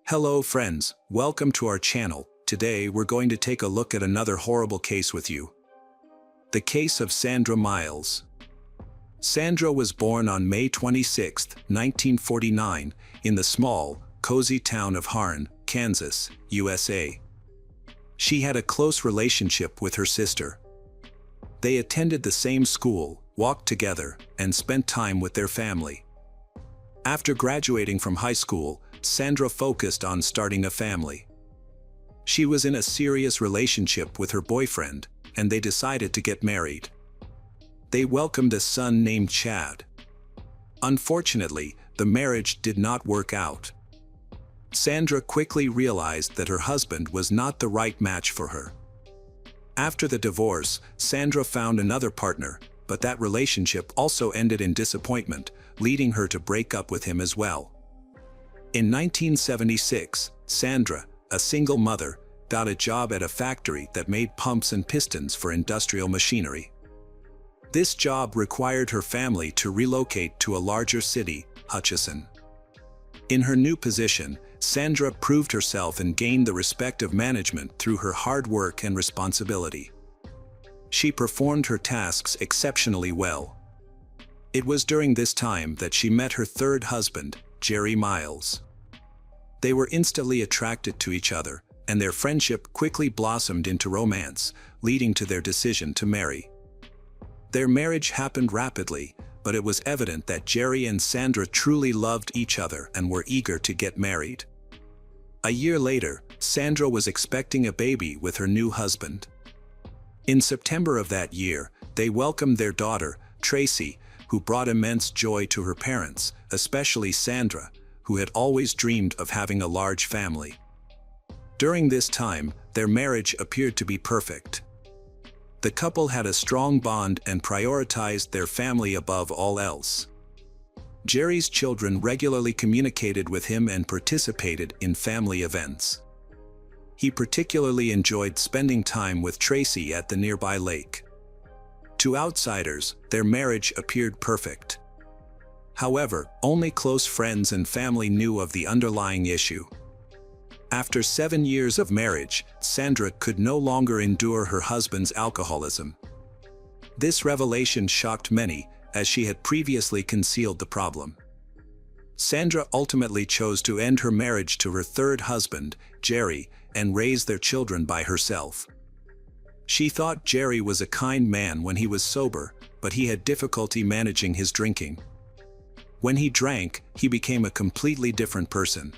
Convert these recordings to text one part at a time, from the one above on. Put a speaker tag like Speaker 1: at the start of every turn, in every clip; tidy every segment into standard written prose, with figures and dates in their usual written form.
Speaker 1: Hello friends, welcome to our channel. Today we're going to take a look at another horrible case with you. The case of Sandra Miles. Sandra was born on May 26, 1949, in the small, cozy town of Harn, Kansas, USA. She had a close relationship with her sister. They attended the same school, walked together, and spent time with their family. After graduating from high school, Sandra focused on starting a family. She was in a serious relationship with her boyfriend, and they decided to get married. They welcomed a son named Chad. Unfortunately, the marriage did not work out. Sandra quickly realized that her husband was not the right match for her. After the divorce, Sandra found another partner, but that relationship also ended in disappointment, leading her to break up with him as well. In 1976, Sandra, a single mother, got a job at a factory that made pumps and pistons for industrial machinery. This job required her family to relocate to a larger city, Hutchinson. In her new position, Sandra proved herself and gained the respect of management through her hard work and responsibility. She performed her tasks exceptionally well. It was during this time that she met her third husband, Jerry Miles. They were instantly attracted to each other, and their friendship quickly blossomed into romance, leading to their decision to marry. Their marriage happened rapidly, but it was evident that Jerry and Sandra truly loved each other and were eager to get married. A year later, Sandra was expecting a baby with her new husband. In September of that year, they welcomed their daughter, Tracy, who brought immense joy to her parents, especially Sandra, who had always dreamed of having a large family. During this time, their marriage appeared to be perfect. The couple had a strong bond and prioritized their family above all else. Jerry's children regularly communicated with him and participated in family events. He particularly enjoyed spending time with Tracy at the nearby lake. To outsiders, their marriage appeared perfect. However, only close friends and family knew of the underlying issue. After 7 years of marriage, Sandra could no longer endure her husband's alcoholism. This revelation shocked many, as she had previously concealed the problem. Sandra ultimately chose to end her marriage to her third husband, Jerry, and raise their children by herself. She thought Jerry was a kind man when he was sober, but he had difficulty managing his drinking. When he drank, he became a completely different person.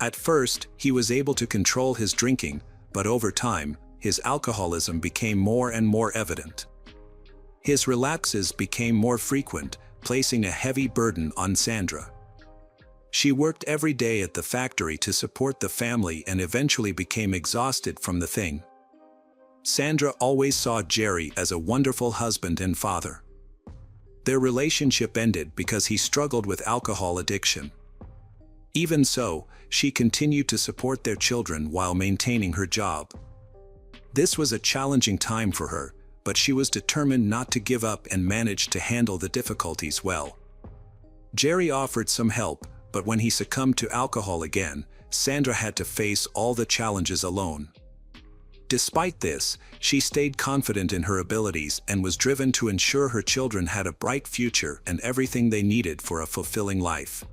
Speaker 1: At first, he was able to control his drinking, but over time, his alcoholism became more and more evident. His relapses became more frequent, placing a heavy burden on Sandra. She worked every day at the factory to support the family and eventually became exhausted from the thing. Sandra always saw Jerry as a wonderful husband and father. Their relationship ended because he struggled with alcohol addiction. Even so, she continued to support their children while maintaining her job. This was a challenging time for her, but she was determined not to give up and managed to handle the difficulties well. Jerry offered some help, but when he succumbed to alcohol again, Sandra had to face all the challenges alone. Despite this, she stayed confident in her abilities and was driven to ensure her children had a bright future and everything they needed for a fulfilling life.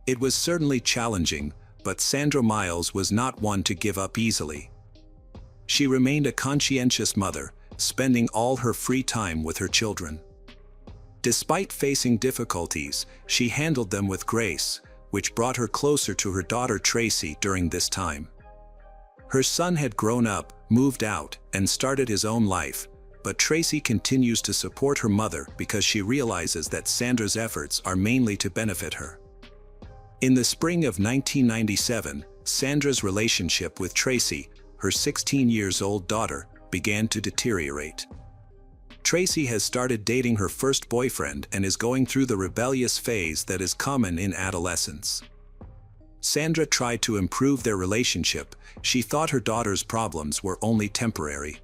Speaker 1: It was certainly challenging, but Sandra Miles was not one to give up easily. She remained a conscientious mother, spending all her free time with her children. Despite facing difficulties, she handled them with grace, which brought her closer to her daughter Tracy during this time. Her son had grown up, moved out, and started his own life, but Tracy continues to support her mother because she realizes that Sandra's efforts are mainly to benefit her. In the spring of 1997, Sandra's relationship with Tracy, her 16-year-old daughter, began to deteriorate. Tracy has started dating her first boyfriend and is going through the rebellious phase that is common in adolescence. Sandra tried to improve their relationship. She thought her daughter's problems were only temporary.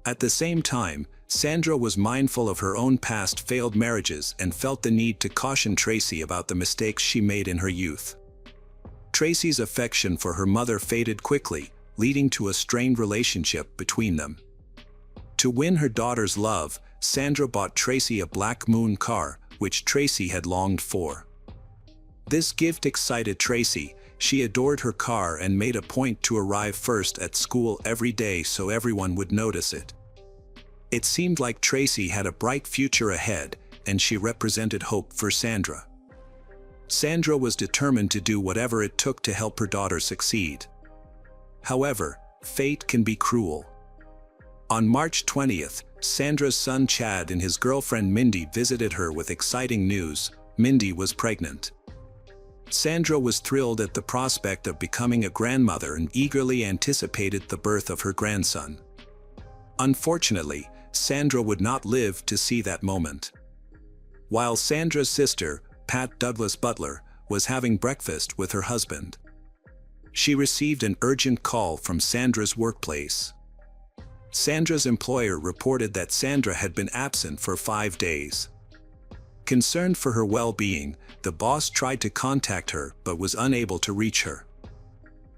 Speaker 1: At the same time, Sandra was mindful of her own past failed marriages and felt the need to caution Tracy about the mistakes she made in her youth. Tracy's affection for her mother faded quickly, leading to a strained relationship between them. To win her daughter's love, Sandra bought Tracy a Black Moon car, which Tracy had longed for. This gift excited Tracy. She adored her car and made a point to arrive first at school every day so everyone would notice it. It seemed like Tracy had a bright future ahead, and she represented hope for Sandra. Sandra was determined to do whatever it took to help her daughter succeed. However, fate can be cruel. On March 20th, Sandra's son Chad and his girlfriend Mindy visited her with exciting news. Mindy was pregnant. Sandra was thrilled at the prospect of becoming a grandmother and eagerly anticipated the birth of her grandson. Unfortunately, Sandra would not live to see that moment. While Sandra's sister, Pat Douglas Butler, was having breakfast with her husband, she received an urgent call from Sandra's workplace. Sandra's employer reported that Sandra had been absent for 5 days. Concerned for her well-being, the boss tried to contact her but was unable to reach her.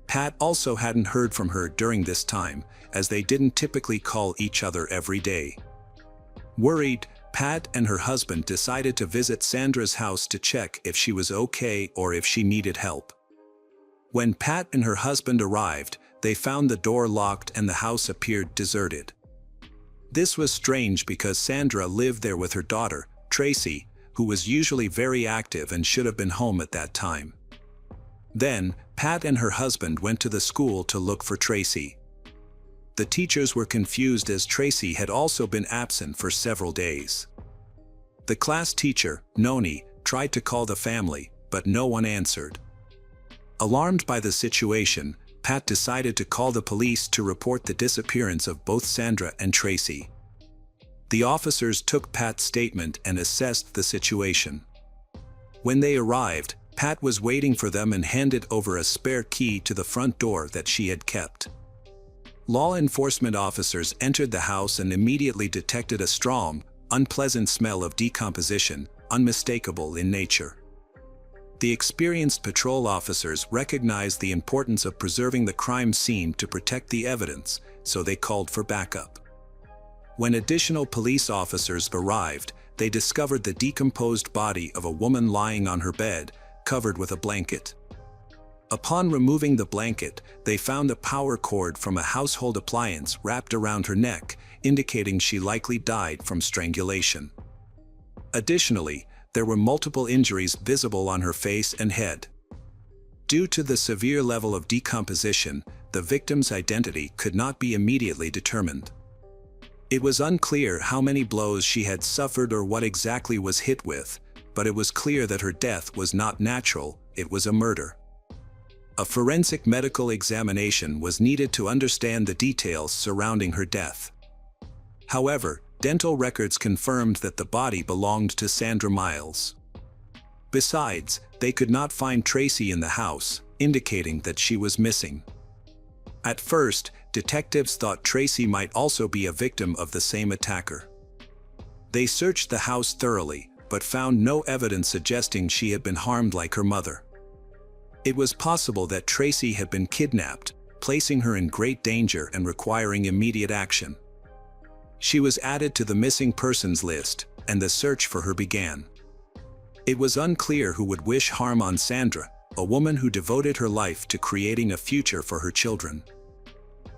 Speaker 1: Pat also hadn't heard from her during this time, as they didn't typically call each other every day. Worried, Pat and her husband decided to visit Sandra's house to check if she was okay or if she needed help. When Pat and her husband arrived, they found the door locked and the house appeared deserted. This was strange because Sandra lived there with her daughter, Tracy, who was usually very active and should have been home at that time. Then, Pat and her husband went to the school to look for Tracy. The teachers were confused as Tracy had also been absent for several days. The class teacher, Noni, tried to call the family, but no one answered. Alarmed by the situation, Pat decided to call the police to report the disappearance of both Sandra and Tracy. The officers took Pat's statement and assessed the situation. When they arrived, Pat was waiting for them and handed over a spare key to the front door that she had kept. Law enforcement officers entered the house and immediately detected a strong, unpleasant smell of decomposition, unmistakable in nature. The experienced patrol officers recognized the importance of preserving the crime scene to protect the evidence, so they called for backup. When additional police officers arrived, they discovered the decomposed body of a woman lying on her bed, covered with a blanket. Upon removing the blanket, they found a power cord from a household appliance wrapped around her neck, indicating she likely died from strangulation. Additionally, there were multiple injuries visible on her face and head. Due to the severe level of decomposition, the victim's identity could not be immediately determined. It was unclear how many blows she had suffered or what exactly was hit with, but it was clear that her death was not natural, it was a murder. A forensic medical examination was needed to understand the details surrounding her death. However, dental records confirmed that the body belonged to Sandra Miles. Besides, they could not find Tracy in the house, indicating that she was missing. At first, detectives thought Tracy might also be a victim of the same attacker. They searched the house thoroughly, but found no evidence suggesting she had been harmed like her mother. It was possible that Tracy had been kidnapped, placing her in great danger and requiring immediate action. She was added to the missing persons list, and the search for her began. It was unclear who would wish harm on Sandra, a woman who devoted her life to creating a future for her children.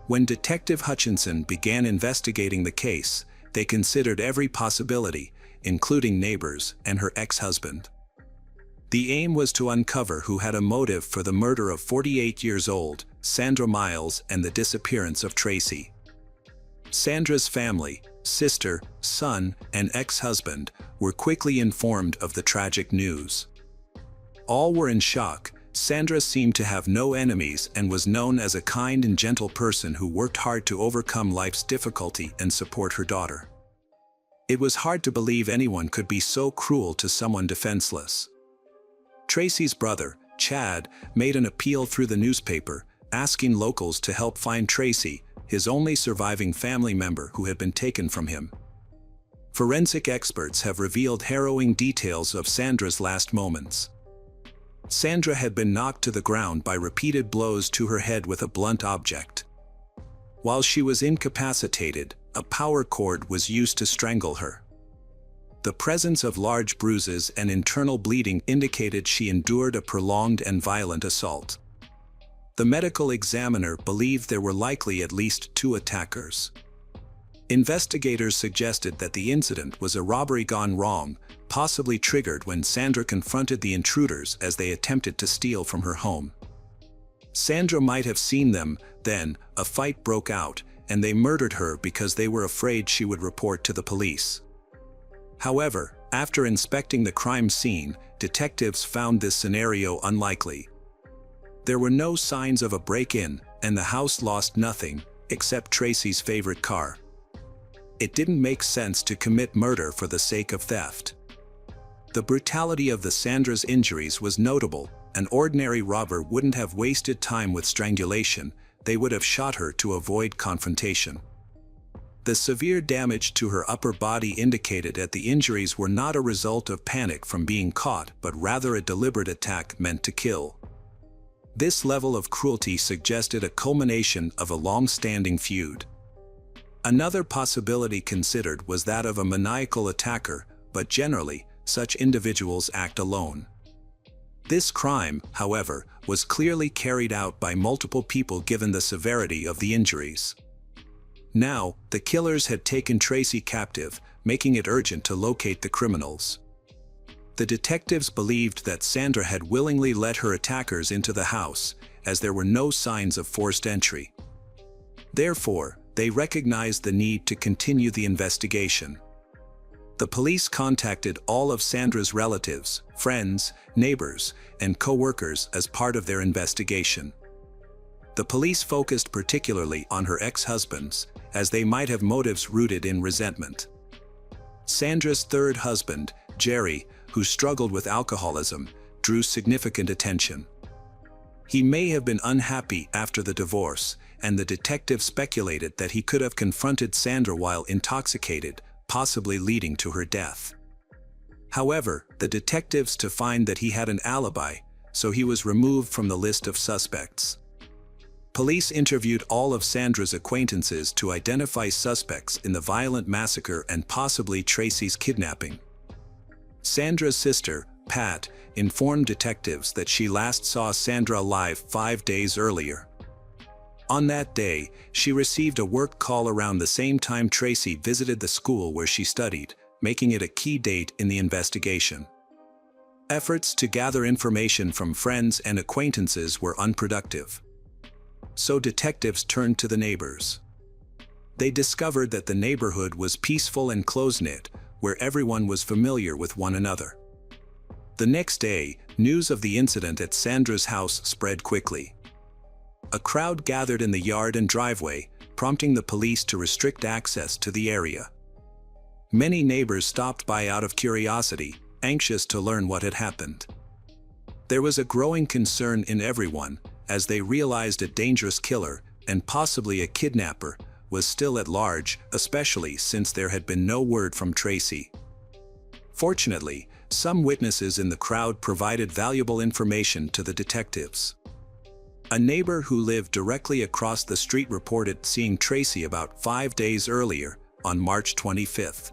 Speaker 1: When Detective Hutchinson began investigating the case, they considered every possibility, including neighbors and her ex-husband. The aim was to uncover who had a motive for the murder of 48-year-old Sandra Miles and the disappearance of Tracy. Sandra's family, sister, son, and ex-husband were quickly informed of the tragic news. All were in shock. Sandra seemed to have no enemies and was known as a kind and gentle person who worked hard to overcome life's difficulty and support her daughter. It was hard to believe anyone could be so cruel to someone defenseless. Tracy's brother, Chad, made an appeal through the newspaper, asking locals to help find Tracy, his only surviving family member who had been taken from him. Forensic experts have revealed harrowing details of Sandra's last moments. Sandra had been knocked to the ground by repeated blows to her head with a blunt object. While she was incapacitated, a power cord was used to strangle her. The presence of large bruises and internal bleeding indicated she endured a prolonged and violent assault. The medical examiner believed there were likely at least 2 attackers. Investigators suggested that the incident was a robbery gone wrong, possibly triggered when Sandra confronted the intruders as they attempted to steal from her home. Sandra might have seen them, then a fight broke out, and they murdered her because they were afraid she would report to the police. However, after inspecting the crime scene, detectives found this scenario unlikely. There were no signs of a break-in, and the house lost nothing, except Tracy's favorite car. It didn't make sense to commit murder for the sake of theft. The brutality of Sandra's injuries was notable. An ordinary robber wouldn't have wasted time with strangulation, they would have shot her to avoid confrontation. The severe damage to her upper body indicated that the injuries were not a result of panic from being caught, but rather a deliberate attack meant to kill. This level of cruelty suggested a culmination of a long-standing feud. Another possibility considered was that of a maniacal attacker, but generally, such individuals act alone. This crime, however, was clearly carried out by multiple people given the severity of the injuries. Now, the killers had taken Tracy captive, making it urgent to locate the criminals. The detectives believed that Sandra had willingly let her attackers into the house, as there were no signs of forced entry. Therefore, they recognized the need to continue the investigation. The police contacted all of Sandra's relatives, friends, neighbors, and co-workers as part of their investigation. The police focused particularly on her ex-husbands, as they might have motives rooted in resentment. Sandra's third husband, Jerry, who struggled with alcoholism, drew significant attention. He may have been unhappy after the divorce, and the detective speculated that he could have confronted Sandra while intoxicated, possibly leading to her death. However, the detectives to find that he had an alibi, so he was removed from the list of suspects. Police interviewed all of Sandra's acquaintances to identify suspects in the violent massacre and possibly Tracy's kidnapping. Sandra's sister, Pat, informed detectives that she last saw Sandra alive 5 days earlier. On that day, she received a work call around the same time Tracy visited the school where she studied, making it a key date in the investigation. Efforts to gather information from friends and acquaintances were unproductive. So detectives turned to the neighbors. They discovered that the neighborhood was peaceful and close-knit, where everyone was familiar with one another. The next day, news of the incident at Sandra's house spread quickly. A crowd gathered in the yard and driveway, prompting the police to restrict access to the area. Many neighbors stopped by out of curiosity, anxious to learn what had happened. There was a growing concern in everyone, as they realized a dangerous killer, and possibly a kidnapper, was still at large, especially since there had been no word from Tracy. Fortunately, some witnesses in the crowd provided valuable information to the detectives. A neighbor who lived directly across the street reported seeing Tracy about 5 days earlier, on March 25th.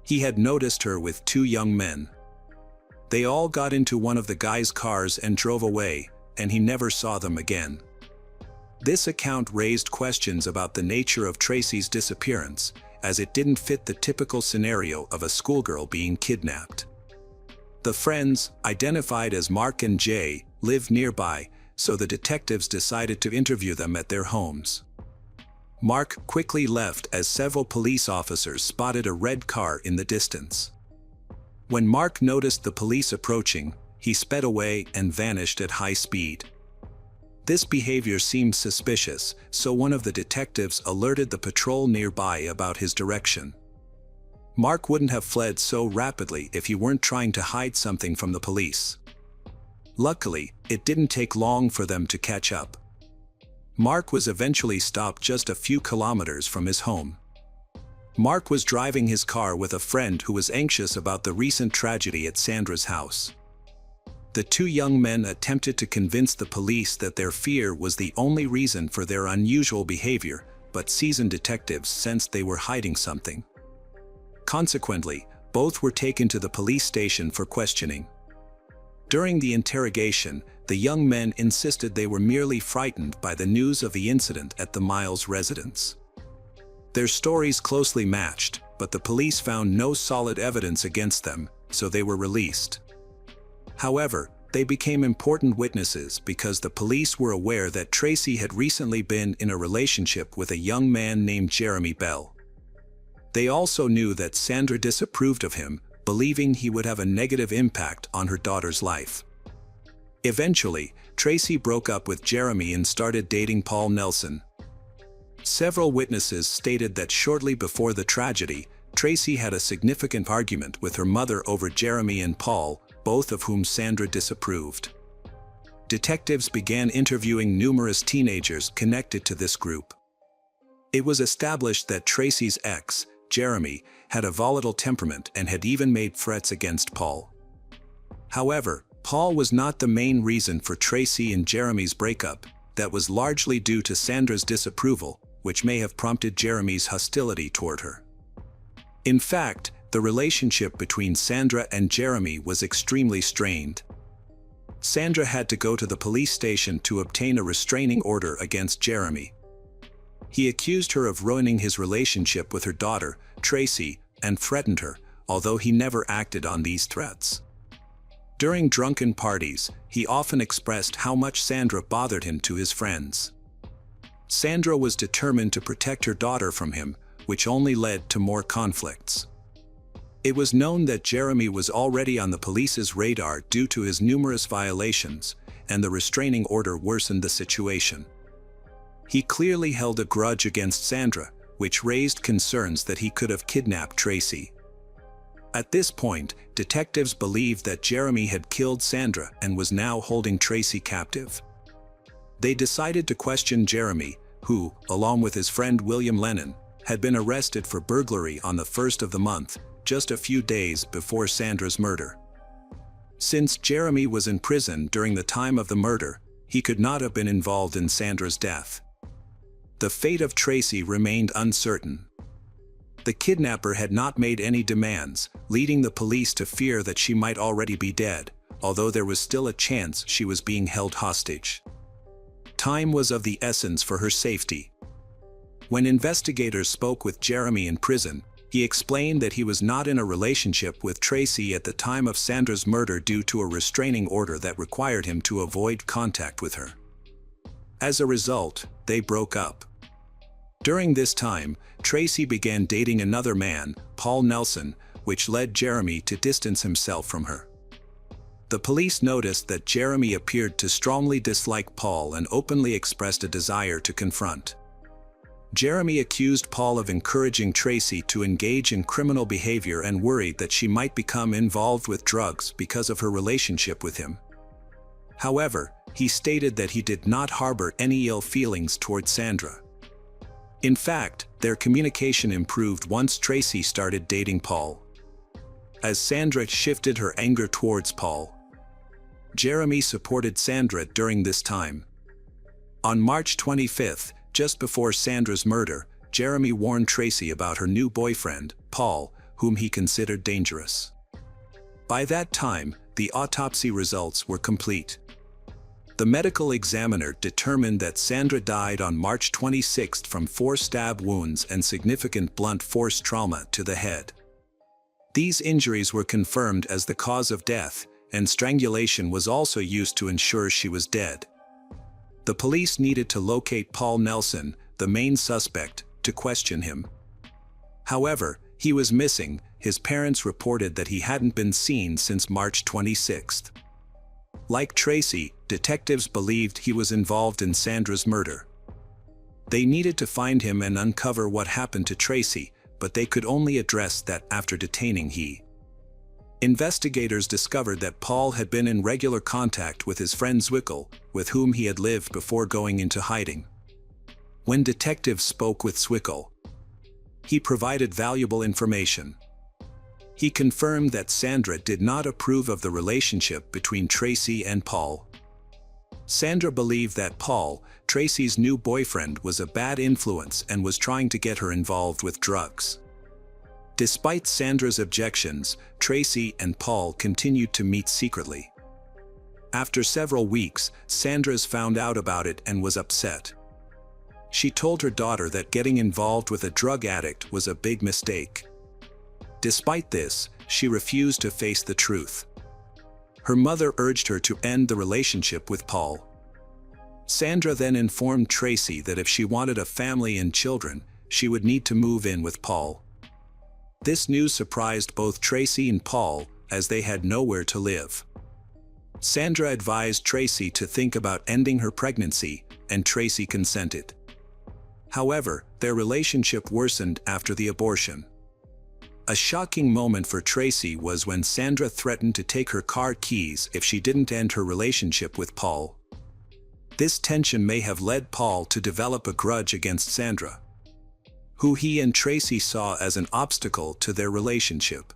Speaker 1: He had noticed her with 2 young men. They all got into one of the guy's cars and drove away, and he never saw them again. This account raised questions about the nature of Tracy's disappearance, as it didn't fit the typical scenario of a schoolgirl being kidnapped. The friends, identified as Mark and Jay, lived nearby, so the detectives decided to interview them at their homes. Mark quickly left as several police officers spotted a red car in the distance. When Mark noticed the police approaching, he sped away and vanished at high speed. This behavior seemed suspicious, so one of the detectives alerted the patrol nearby about his direction. Mark wouldn't have fled so rapidly if he weren't trying to hide something from the police. Luckily, it didn't take long for them to catch up. Mark was eventually stopped just a few kilometers from his home. Mark was driving his car with a friend who was anxious about the recent tragedy at Sandra's house. The two young men attempted to convince the police that their fear was the only reason for their unusual behavior, but seasoned detectives sensed they were hiding something. Consequently, both were taken to the police station for questioning. During the interrogation, the young men insisted they were merely frightened by the news of the incident at the Miles residence. Their stories closely matched, but the police found no solid evidence against them, so they were released. However, they became important witnesses because the police were aware that Tracy had recently been in a relationship with a young man named Jeremy Bell. They also knew that Sandra disapproved of him, believing he would have a negative impact on her daughter's life. Eventually, Tracy broke up with Jeremy and started dating Paul Nelson. Several witnesses stated that shortly before the tragedy, Tracy had a significant argument with her mother over Jeremy and Paul, both of whom Sandra disapproved. Detectives began interviewing numerous teenagers connected to this group. It was established that Tracy's ex, Jeremy, had a volatile temperament and had even made threats against Paul. However, Paul was not the main reason for Tracy and Jeremy's breakup. That was largely due to Sandra's disapproval, which may have prompted Jeremy's hostility toward her. In fact, the relationship between Sandra and Jeremy was extremely strained. Sandra had to go to the police station to obtain a restraining order against Jeremy. He accused her of ruining his relationship with her daughter, Tracy, and threatened her, although he never acted on these threats. During drunken parties, he often expressed how much Sandra bothered him to his friends. Sandra was determined to protect her daughter from him, which only led to more conflicts. It was known that Jeremy was already on the police's radar due to his numerous violations, and the restraining order worsened the situation. He clearly held a grudge against Sandra, which raised concerns that he could have kidnapped Tracy. At this point, detectives believed that Jeremy had killed Sandra and was now holding Tracy captive. They decided to question Jeremy, who, along with his friend William Lennon, had been arrested for burglary on the 1st of the month, just a few days before Sandra's murder. Since Jeremy was in prison during the time of the murder, he could not have been involved in Sandra's death. The fate of Tracy remained uncertain. The kidnapper had not made any demands, leading the police to fear that she might already be dead, although there was still a chance she was being held hostage. Time was of the essence for her safety. When investigators spoke with Jeremy in prison, he explained that he was not in a relationship with Tracy at the time of Sandra's murder due to a restraining order that required him to avoid contact with her. As a result, they broke up. During this time, Tracy began dating another man, Paul Nelson, which led Jeremy to distance himself from her. The police noticed that Jeremy appeared to strongly dislike Paul and openly expressed a desire to confront. Jeremy accused Paul of encouraging Tracy to engage in criminal behavior and worried that she might become involved with drugs because of her relationship with him. However, he stated that he did not harbor any ill feelings toward Sandra. In fact, their communication improved once Tracy started dating Paul. As Sandra shifted her anger towards Paul, Jeremy supported Sandra during this time. On March 25th, just before Sandra's murder, Jeremy warned Tracy about her new boyfriend, Paul, whom he considered dangerous. By that time, the autopsy results were complete. The medical examiner determined that Sandra died on March 26 from 4 stab wounds and significant blunt force trauma to the head. These injuries were confirmed as the cause of death, and strangulation was also used to ensure she was dead. The police needed to locate Paul Nelson, the main suspect, to question him. However, he was missing. His parents reported that he hadn't been seen since March 26. Like Tracy, detectives believed he was involved in Sandra's murder. They needed to find him and uncover what happened to Tracy, but they could only address that after detaining he. Investigators discovered that Paul had been in regular contact with his friend Zwickel, with whom he had lived before going into hiding. When detectives spoke with Zwickel, he provided valuable information. He confirmed that Sandra did not approve of the relationship between Tracy and Paul. Sandra believed that Paul, Tracy's new boyfriend, was a bad influence and was trying to get her involved with drugs. Despite Sandra's objections, Tracy and Paul continued to meet secretly. After several weeks, Sandra found out about it and was upset. She told her daughter that getting involved with a drug addict was a big mistake. Despite this, she refused to face the truth. Her mother urged her to end the relationship with Paul. Sandra then informed Tracy that if she wanted a family and children, she would need to move in with Paul. This news surprised both Tracy and Paul, as they had nowhere to live. Sandra advised Tracy to think about ending her pregnancy, and Tracy consented. However, their relationship worsened after the abortion. A shocking moment for Tracy was when Sandra threatened to take her car keys if she didn't end her relationship with Paul. This tension may have led Paul to develop a grudge against Sandra, who he and Tracy saw as an obstacle to their relationship.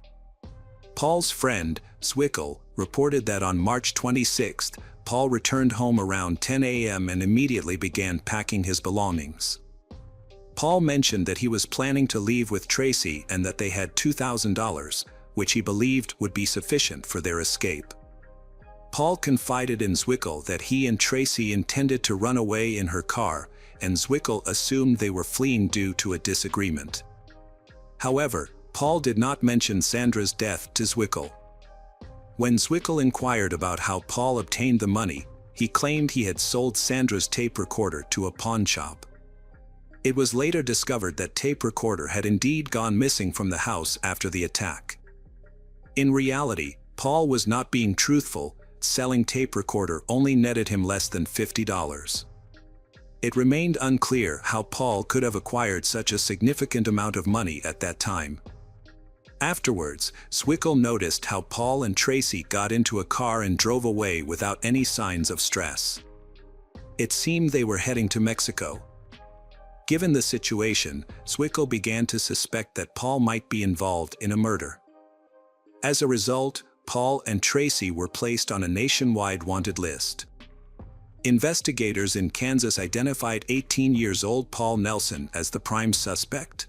Speaker 1: Paul's friend, Zwickle, reported that on March 26, Paul returned home around 10 a.m. and immediately began packing his belongings. Paul mentioned that he was planning to leave with Tracy and that they had $2,000, which he believed would be sufficient for their escape. Paul confided in Zwickle that he and Tracy intended to run away in her car, and Zwickle assumed they were fleeing due to a disagreement. However, Paul did not mention Sandra's death to Zwickle. When Zwickle inquired about how Paul obtained the money, he claimed he had sold Sandra's tape recorder to a pawn shop. It was later discovered that tape recorder had indeed gone missing from the house after the attack. In reality, Paul was not being truthful. Selling tape recorder only netted him less than $50. It remained unclear how Paul could have acquired such a significant amount of money at that time. Afterwards, Zwickle noticed how Paul and Tracy got into a car and drove away without any signs of stress. It seemed they were heading to Mexico. Given the situation, Zwickle began to suspect that Paul might be involved in a murder. As a result, Paul and Tracy were placed on a nationwide wanted list. Investigators in Kansas identified 18-year-old Paul Nelson as the prime suspect.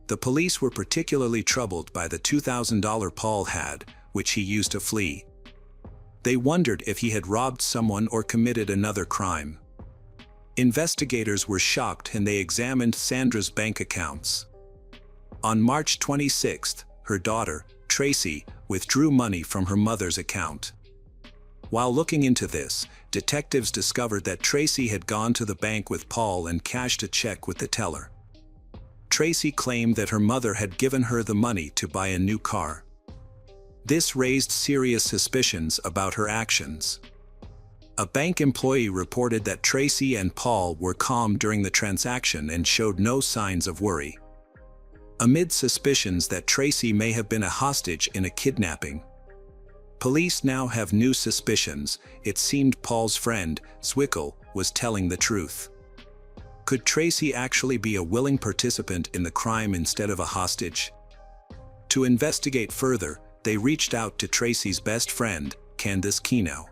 Speaker 1: The police were particularly troubled by the $2,000 Paul had, which he used to flee. They wondered if he had robbed someone or committed another crime. Investigators were shocked and they examined Sandra's bank accounts. On March 26, her daughter, Tracy, withdrew money from her mother's account. While looking into this, detectives discovered that Tracy had gone to the bank with Paul and cashed a check with the teller. Tracy claimed that her mother had given her the money to buy a new car. This raised serious suspicions about her actions. A bank employee reported that Tracy and Paul were calm during the transaction and showed no signs of worry. Amid suspicions that Tracy may have been a hostage in a kidnapping, police now have new suspicions. It seemed Paul's friend, Zwickle, was telling the truth. Could Tracy actually be a willing participant in the crime instead of a hostage? To investigate further, they reached out to Tracy's best friend, Candace Keno.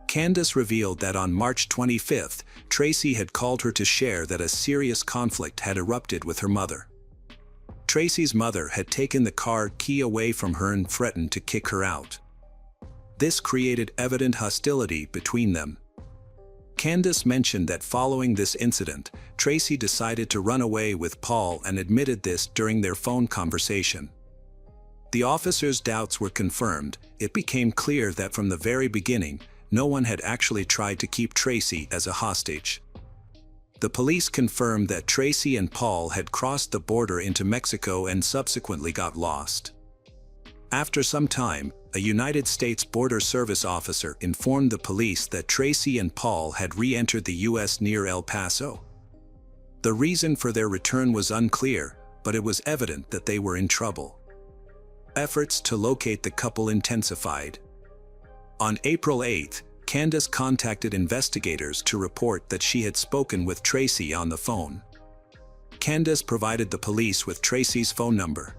Speaker 1: Candace revealed that on March 25, Tracy had called her to share that a serious conflict had erupted with her mother. Tracy's mother had taken the car key away from her and threatened to kick her out. This created evident hostility between them. Candace mentioned that following this incident, Tracy decided to run away with Paul and admitted this during their phone conversation. The officers' doubts were confirmed. It became clear that from the very beginning, no one had actually tried to keep Tracy as a hostage. The police confirmed that Tracy and Paul had crossed the border into Mexico and subsequently got lost. After some time, a United States Border Service officer informed the police that Tracy and Paul had re-entered the U.S. near El Paso. The reason for their return was unclear, but it was evident that they were in trouble. Efforts to locate the couple intensified. On April 8, Candace contacted investigators to report that she had spoken with Tracy on the phone. Candace provided the police with Tracy's phone number.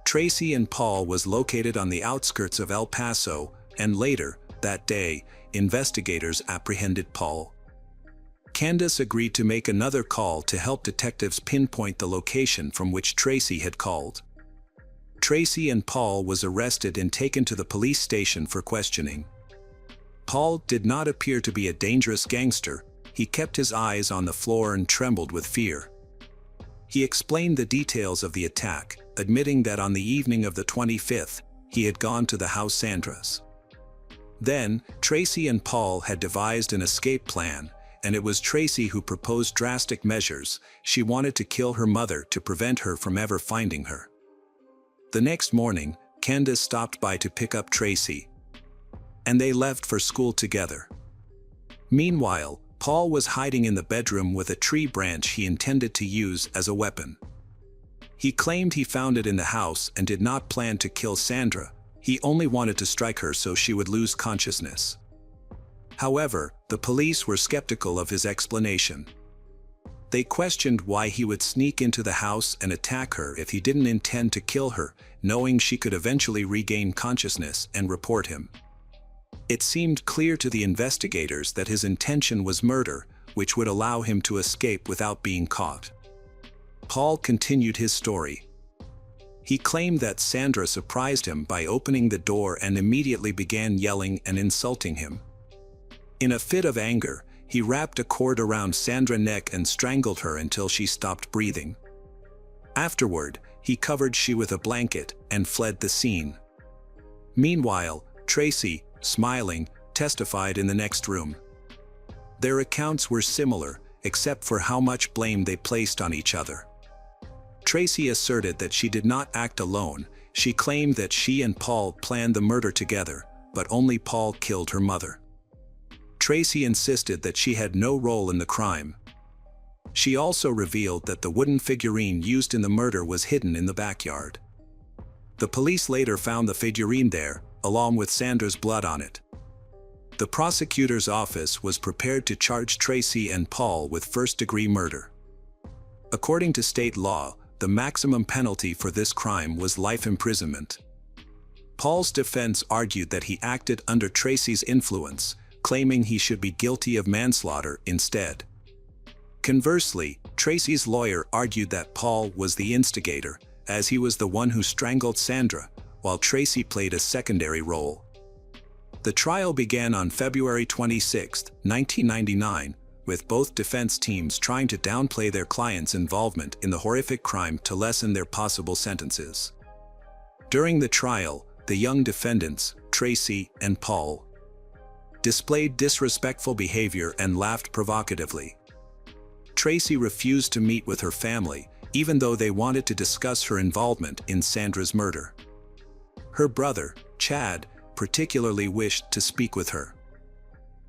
Speaker 1: Tracy and Paul was located on the outskirts of El Paso, and later, that day, investigators apprehended Paul. Candace agreed to make another call to help detectives pinpoint the location from which Tracy had called. Tracy and Paul was arrested and taken to the police station for questioning. Paul did not appear to be a dangerous gangster. He kept his eyes on the floor and trembled with fear. He explained the details of the attack, admitting that on the evening of the 25th, he had gone to the house Sandra's. Then, Tracy and Paul had devised an escape plan, and it was Tracy who proposed drastic measures. She wanted to kill her mother to prevent her from ever finding her. The next morning, Candace stopped by to pick up Tracy, and they left for school together. Meanwhile, Paul was hiding in the bedroom with a tree branch he intended to use as a weapon. He claimed he found it in the house and did not plan to kill Sandra. He only wanted to strike her so she would lose consciousness. However, the police were skeptical of his explanation. They questioned why he would sneak into the house and attack her if he didn't intend to kill her, knowing she could eventually regain consciousness and report him. It seemed clear to the investigators that his intention was murder, which would allow him to escape without being caught. Paul continued his story. He claimed that Sandra surprised him by opening the door and immediately began yelling and insulting him. In a fit of anger, he wrapped a cord around Sandra's neck and strangled her until she stopped breathing. Afterward, he covered she with a blanket and fled the scene. Meanwhile, Tracy, smiling, testified in the next room. Their accounts were similar, except for how much blame they placed on each other. Tracy asserted that she did not act alone. She claimed that she and Paul planned the murder together, but only Paul killed her mother. Tracy insisted that she had no role in the crime. She also revealed that the wooden figurine used in the murder was hidden in the backyard. The police later found the figurine there, along with Sandra's blood on it. The prosecutor's office was prepared to charge Tracy and Paul with first-degree murder. According to state law, the maximum penalty for this crime was life imprisonment. Paul's defense argued that he acted under Tracy's influence, claiming he should be guilty of manslaughter instead. Conversely, Tracy's lawyer argued that Paul was the instigator, as he was the one who strangled Sandra, while Tracy played a secondary role. The trial began on February 26, 1999, with both defense teams trying to downplay their clients' involvement in the horrific crime to lessen their possible sentences. During the trial, the young defendants, Tracy and Paul, displayed disrespectful behavior and laughed provocatively. Tracy refused to meet with her family, even though they wanted to discuss her involvement in Sandra's murder. Her brother, Chad, particularly wished to speak with her.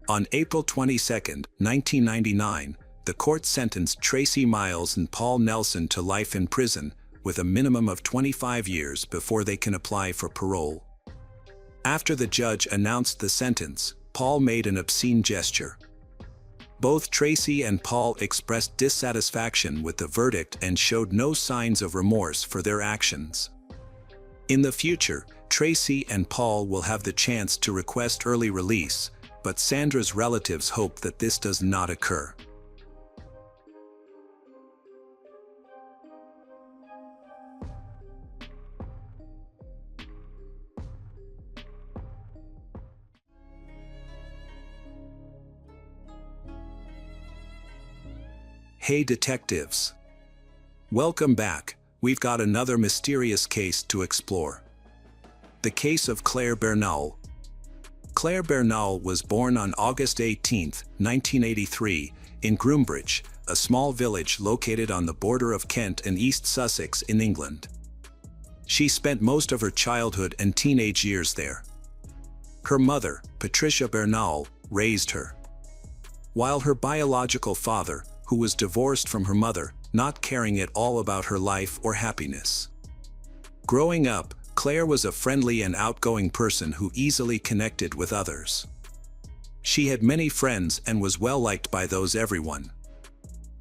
Speaker 1: On April 22, 1999, the court sentenced Tracy Miles and Paul Nelson to life in prison, with a minimum of 25 years before they can apply for parole. After the judge announced the sentence, Paul made an obscene gesture. Both Tracy and Paul expressed dissatisfaction with the verdict and showed no signs of remorse for their actions. In the future, Tracy and Paul will have the chance to request early release, but Sandra's relatives hope that this does not occur. Hey detectives! Welcome back. We've got another mysterious case to explore. The case of Claire Bernal. Claire Bernal was born on August 18, 1983, in Groombridge, a small village located on the border of Kent and East Sussex in England. She spent most of her childhood and teenage years there. Her mother, Patricia Bernal, raised her, while her biological father, who was divorced from her mother, not caring at all about her life or happiness. Growing up, Claire was a friendly and outgoing person who easily connected with others. She had many friends and was well liked by everyone.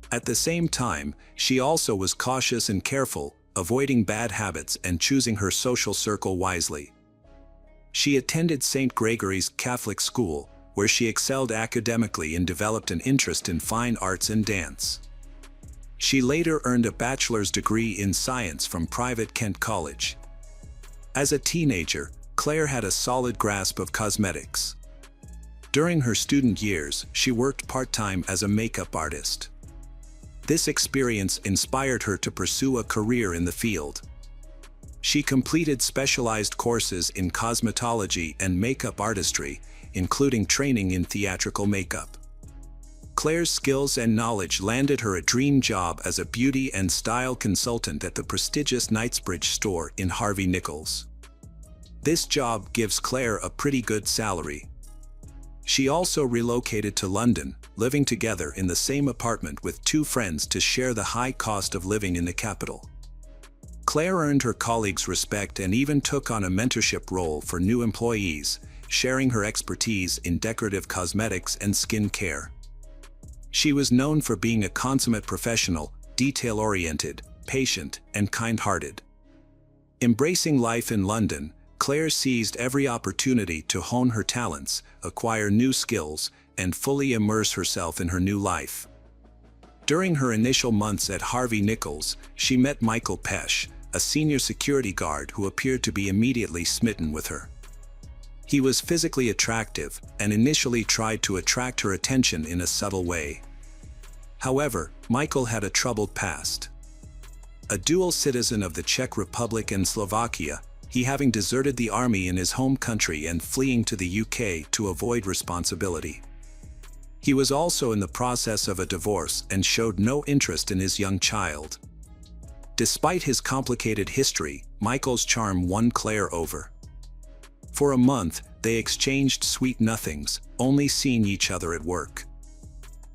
Speaker 1: At the same time, she also was cautious and careful, avoiding bad habits and choosing her social circle wisely. She attended St. Gregory's Catholic School, where she excelled academically and developed an interest in fine arts and dance. She later earned a bachelor's degree in science from private Kent College. As a teenager, Claire had a solid grasp of cosmetics. During her student years, she worked part-time as a makeup artist. This experience inspired her to pursue a career in the field. She completed specialized courses in cosmetology and makeup artistry, including training in theatrical makeup. Claire's skills and knowledge landed her a dream job as a beauty and style consultant at the prestigious Knightsbridge store in Harvey Nichols. This job gives Claire a pretty good salary. She also relocated to London, living together in the same apartment with two friends to share the high cost of living in the capital. Claire earned her colleagues' respect and even took on a mentorship role for new employees, sharing her expertise in decorative cosmetics and skin care. She was known for being a consummate professional, detail-oriented, patient, and kind-hearted. Embracing life in London, Claire seized every opportunity to hone her talents, acquire new skills, and fully immerse herself in her new life. During her initial months at Harvey Nichols, she met Michael Pesh, a senior security guard who appeared to be immediately smitten with her. He was physically attractive and initially tried to attract her attention in a subtle way. However, Michael had a troubled past. A dual citizen of the Czech Republic and Slovakia, he having deserted the army in his home country and fleeing to the UK to avoid responsibility. He was also in the process of a divorce and showed no interest in his young child. Despite his complicated history, Michael's charm won Claire over. For a month, they exchanged sweet nothings, only seeing each other at work.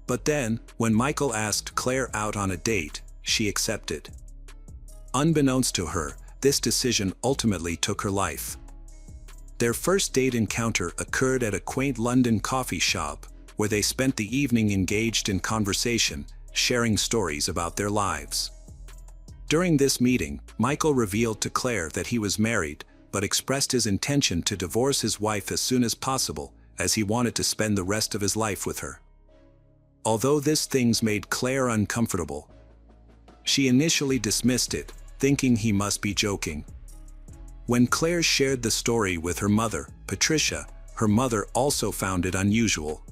Speaker 1: But then, when Michael asked Claire out on a date, she accepted. Unbeknownst to her, this decision ultimately took her life. Their first date encounter occurred at a quaint London coffee shop, where they spent the evening engaged in conversation, sharing stories about their lives. During this meeting, Michael revealed to Claire that he was married, but expressed his intention to divorce his wife as soon as possible, as he wanted to spend the rest of his life with her. Although this things made Claire uncomfortable, she initially dismissed it, thinking he must be joking. When Claire shared the story with her mother, Patricia, her mother also found it unusual.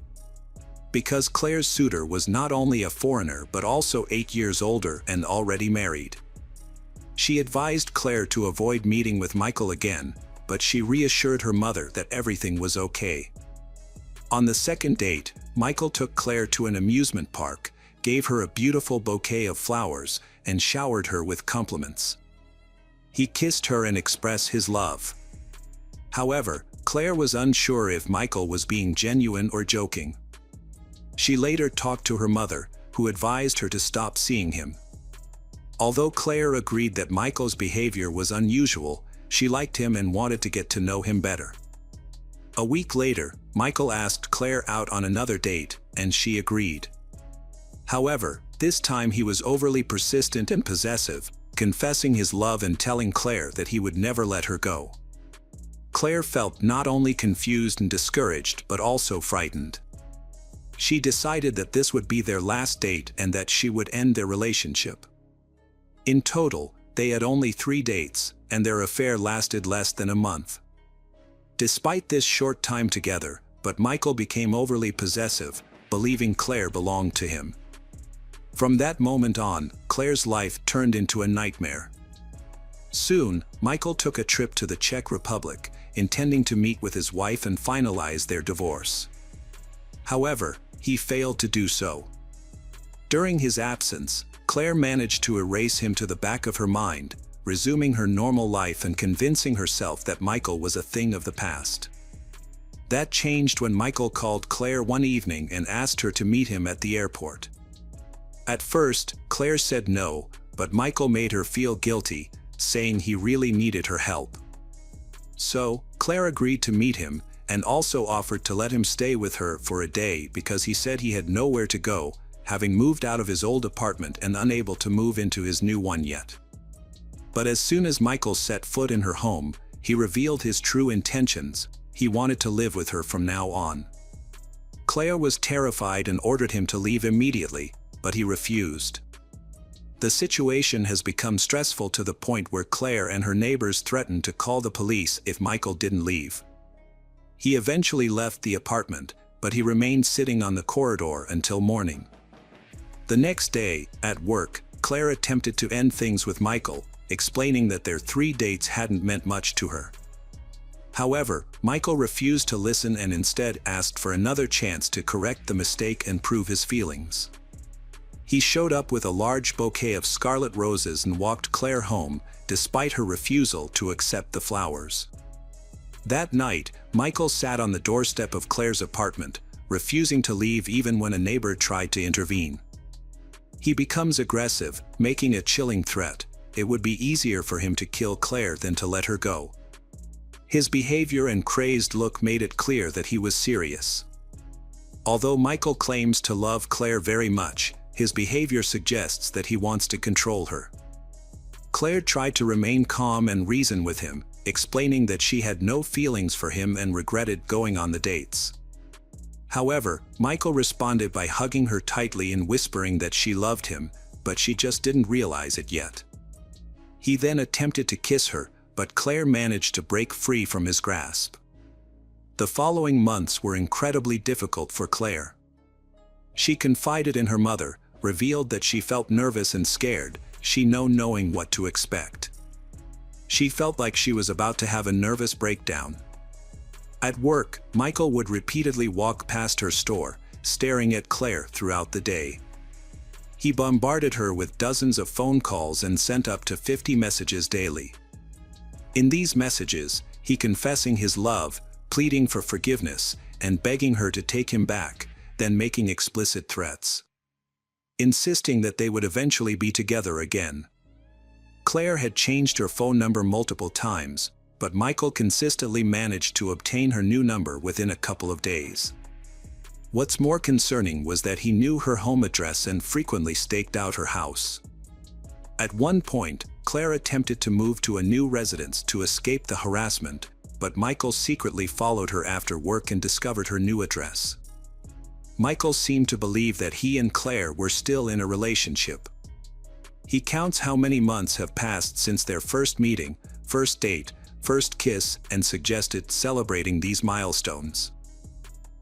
Speaker 1: Because Claire's suitor was not only a foreigner but also 8 years older and already married. She advised Claire to avoid meeting with Michael again, but she reassured her mother that everything was okay. On the second date, Michael took Claire to an amusement park, gave her a beautiful bouquet of flowers, and showered her with compliments. He kissed her and expressed his love. However, Claire was unsure if Michael was being genuine or joking. She later talked to her mother, who advised her to stop seeing him. Although Claire agreed that Michael's behavior was unusual, she liked him and wanted to get to know him better. A week later, Michael asked Claire out on another date, and she agreed. However, this time he was overly persistent and possessive, confessing his love and telling Claire that he would never let her go. Claire felt not only confused and discouraged but also frightened. She decided that this would be their last date and that she would end their relationship. In total, they had only 3 dates, and their affair lasted less than a month. Despite this short time together, but Michael became overly possessive, believing Claire belonged to him. From that moment on, Claire's life turned into a nightmare. Soon, Michael took a trip to the Czech Republic, intending to meet with his wife and finalize their divorce. However, he failed to do so. During his absence, Claire managed to erase him to the back of her mind, resuming her normal life and convincing herself that Michael was a thing of the past. That changed when Michael called Claire one evening and asked her to meet him at the airport. At first, Claire said no, but Michael made her feel guilty, saying he really needed her help. So, Claire agreed to meet him, and also offered to let him stay with her for a day because he said he had nowhere to go, having moved out of his old apartment and unable to move into his new one yet. But as soon as Michael set foot in her home, he revealed his true intentions. He wanted to live with her from now on. Claire was terrified and ordered him to leave immediately, but he refused. The situation has become stressful to the point where Claire and her neighbors threatened to call the police if Michael didn't leave. He eventually left the apartment, but he remained sitting on the corridor until morning. The next day, at work, Claire attempted to end things with Michael, explaining that their 3 dates hadn't meant much to her. However, Michael refused to listen and instead asked for another chance to correct the mistake and prove his feelings. He showed up with a large bouquet of scarlet roses and walked Claire home, despite her refusal to accept the flowers. That night, Michael sat on the doorstep of Claire's apartment, refusing to leave even when a neighbor tried to intervene. He becomes aggressive, making a chilling threat. It would be easier for him to kill Claire than to let her go. His behavior and crazed look made it clear that he was serious. Although Michael claims to love Claire very much, his behavior suggests that he wants to control her. Claire tried to remain calm and reason with him, explaining that she had no feelings for him and regretted going on the dates. However, Michael responded by hugging her tightly and whispering that she loved him, but she just didn't realize it yet. He then attempted to kiss her, but Claire managed to break free from his grasp. The following months were incredibly difficult for Claire. She confided in her mother, revealed that she felt nervous and scared, knowing what to expect. She felt like she was about to have a nervous breakdown. At work, Michael would repeatedly walk past her store, staring at Claire throughout the day. He bombarded her with dozens of phone calls and sent up to 50 messages daily. In these messages, he confessing his love, pleading for forgiveness, and begging her to take him back, then making explicit threats, insisting that they would eventually be together again. Claire had changed her phone number multiple times, but Michael consistently managed to obtain her new number within a couple of days. What's more concerning was that he knew her home address and frequently staked out her house. At one point, Claire attempted to move to a new residence to escape the harassment, but Michael secretly followed her after work and discovered her new address. Michael seemed to believe that he and Claire were still in a relationship. He counts how many months have passed since their first meeting, first date, first kiss, and suggested celebrating these milestones.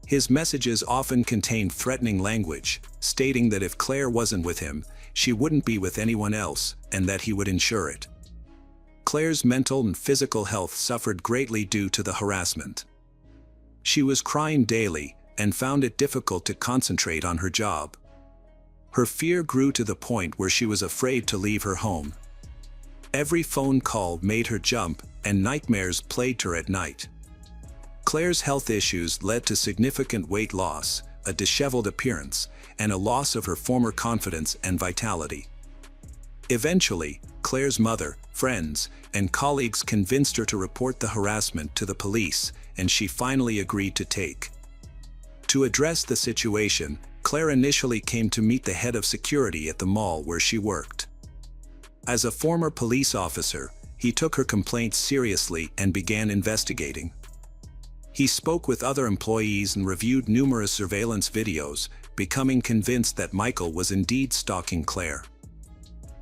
Speaker 1: His messages often contained threatening language, stating that if Claire wasn't with him, she wouldn't be with anyone else, and that he would ensure it. Claire's mental and physical health suffered greatly due to the harassment. She was crying daily, and found it difficult to concentrate on her job. Her fear grew to the point where she was afraid to leave her home. Every phone call made her jump, and nightmares plagued her at night. Claire's health issues led to significant weight loss, a disheveled appearance, and a loss of her former confidence and vitality. Eventually, Claire's mother, friends, and colleagues convinced her to report the harassment to the police, and she finally agreed to take. To address the situation, Claire initially came to meet the head of security at the mall where she worked. As a former police officer, he took her complaints seriously and began investigating. He spoke with other employees and reviewed numerous surveillance videos, becoming convinced that Michael was indeed stalking Claire.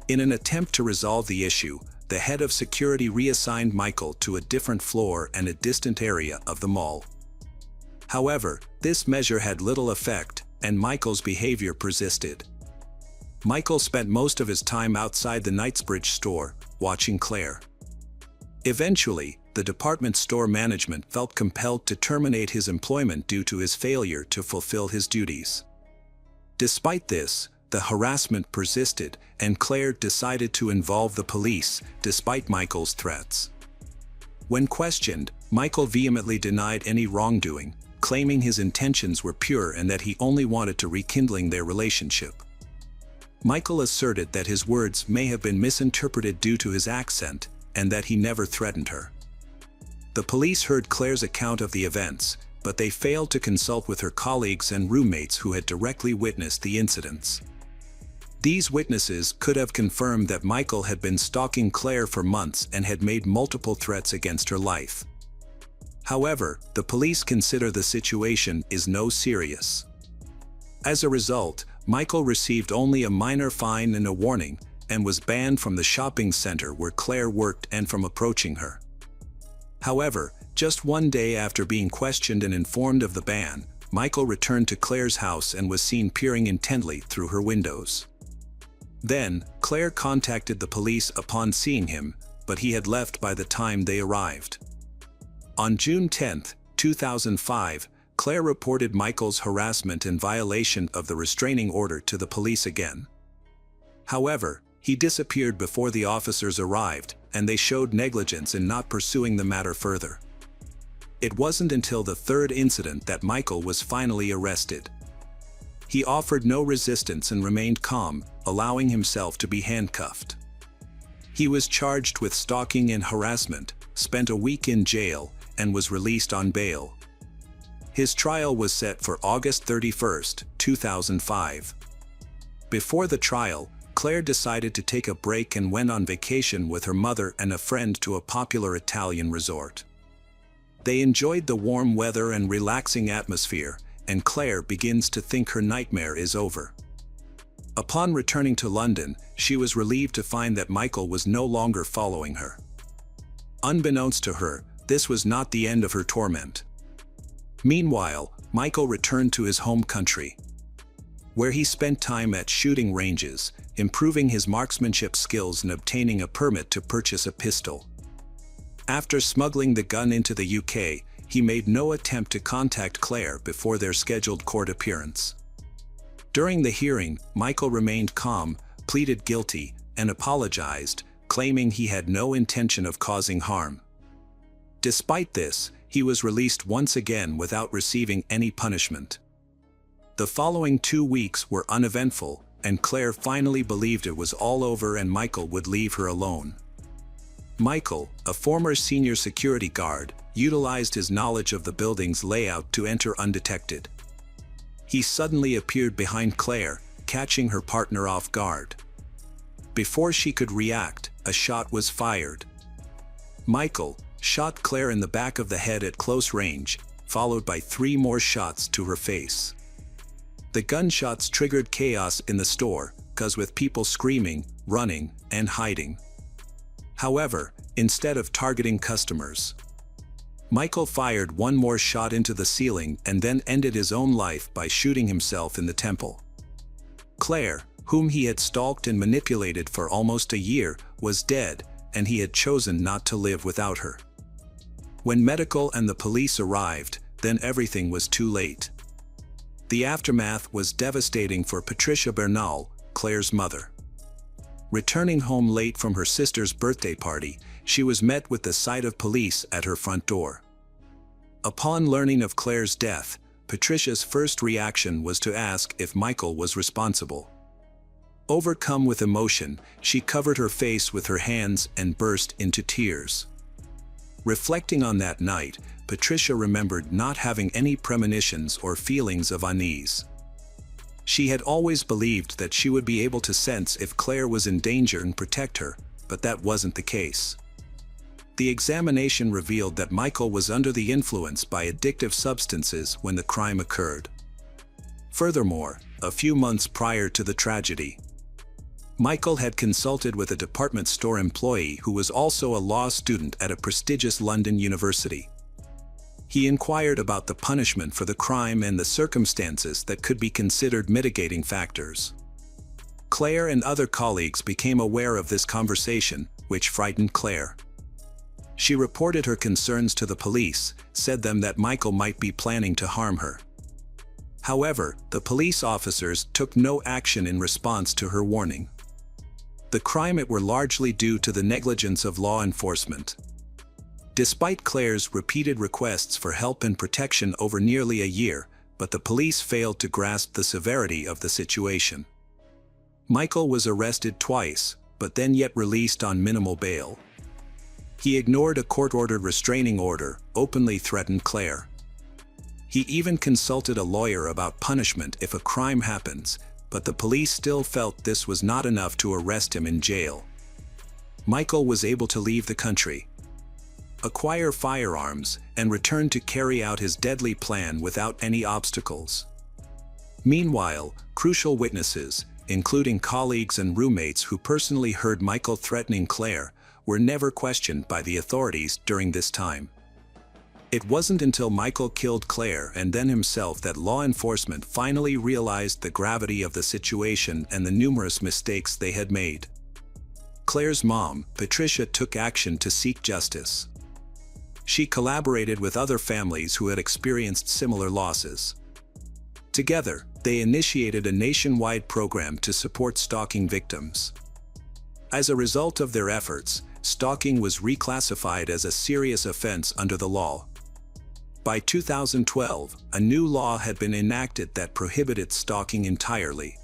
Speaker 1: In an attempt to resolve the issue, the head of security reassigned Michael to a different floor and a distant area of the mall. However, this measure had little effect, and Michael's behavior persisted. Michael spent most of his time outside the Knightsbridge store, watching Claire. Eventually, the department store management felt compelled to terminate his employment due to his failure to fulfill his duties. Despite this, the harassment persisted, and Claire decided to involve the police, despite Michael's threats. When questioned, Michael vehemently denied any wrongdoing, claiming his intentions were pure and that he only wanted to rekindling their relationship. Michael asserted that his words may have been misinterpreted due to his accent, and that he never threatened her. The police heard Claire's account of the events, but they failed to consult with her colleagues and roommates who had directly witnessed the incidents. These witnesses could have confirmed that Michael had been stalking Claire for months and had made multiple threats against her life. However, the police consider the situation is no serious. As a result, Michael received only a minor fine and a warning, and was banned from the shopping center where Claire worked and from approaching her. However, just one day after being questioned and informed of the ban, Michael returned to Claire's house and was seen peering intently through her windows. Then, Claire contacted the police upon seeing him, but he had left by the time they arrived. On June 10, 2005, Claire reported Michael's harassment and violation of the restraining order to the police again. However, he disappeared before the officers arrived, and they showed negligence in not pursuing the matter further. It wasn't until the third incident that Michael was finally arrested. He offered no resistance and remained calm, allowing himself to be handcuffed. He was charged with stalking and harassment, spent a week in jail, and was released on bail. His trial was set for August 31, 2005. Before the trial, Claire decided to take a break and went on vacation with her mother and a friend to a popular Italian resort. They enjoyed the warm weather and relaxing atmosphere, and Claire begins to think her nightmare is over. Upon returning to London, she was relieved to find that Michael was no longer following her. Unbeknownst to her, this was not the end of her torment. Meanwhile, Michael returned to his home country, where he spent time at shooting ranges, improving his marksmanship skills and obtaining a permit to purchase a pistol. After smuggling the gun into the UK, he made no attempt to contact Claire before their scheduled court appearance. During the hearing, Michael remained calm, pleaded guilty, and apologized, claiming he had no intention of causing harm. Despite this, he was released once again without receiving any punishment. The following 2 weeks were uneventful, and Claire finally believed it was all over and Michael would leave her alone. Michael, a former senior security guard, utilized his knowledge of the building's layout to enter undetected. He suddenly appeared behind Claire, catching her partner off guard. Before she could react, a shot was fired. Michael shot Claire in the back of the head at close range, followed by 3 more shots to her face. The gunshots triggered chaos in the store, with people screaming, running, and hiding. However, instead of targeting customers, Michael fired 1 more shot into the ceiling and then ended his own life by shooting himself in the temple. Claire, whom he had stalked and manipulated for almost a year, was dead, and he had chosen not to live without her. When medical and the police arrived, then everything was too late. The aftermath was devastating for Patricia Bernal, Claire's mother. Returning home late from her sister's birthday party, she was met with the sight of police at her front door. Upon learning of Claire's death, Patricia's first reaction was to ask if Michael was responsible. Overcome with emotion, she covered her face with her hands and burst into tears. Reflecting on that night, Patricia remembered not having any premonitions or feelings of unease. She had always believed that she would be able to sense if Claire was in danger and protect her, but that wasn't the case. The examination revealed that Michael was under the influence by addictive substances when the crime occurred. Furthermore, a few months prior to the tragedy, Michael had consulted with a department store employee who was also a law student at a prestigious London university. He inquired about the punishment for the crime and the circumstances that could be considered mitigating factors. Claire and other colleagues became aware of this conversation, which frightened Claire. She reported her concerns to the police, said them that Michael might be planning to harm her. However, the police officers took no action in response to her warning. The crime were largely due to the negligence of law enforcement. Despite Claire's repeated requests for help and protection over nearly a year, but the police failed to grasp the severity of the situation. Michael was arrested twice, but then yet released on minimal bail. He ignored a court-ordered restraining order, openly threatened Claire. He even consulted a lawyer about punishment if a crime happens, but the police still felt this was not enough to arrest him in jail. Michael was able to leave the country, acquire firearms, and return to carry out his deadly plan without any obstacles. Meanwhile, crucial witnesses, including colleagues and roommates who personally heard Michael threatening Claire, were never questioned by the authorities during this time. It wasn't until Michael killed Claire and then himself that law enforcement finally realized the gravity of the situation and the numerous mistakes they had made. Claire's mom, Patricia, took action to seek justice. She collaborated with other families who had experienced similar losses. Together, they initiated a nationwide program to support stalking victims. As a result of their efforts, stalking was reclassified as a serious offense under the law. By 2012, a new law had been enacted that prohibited stalking entirely.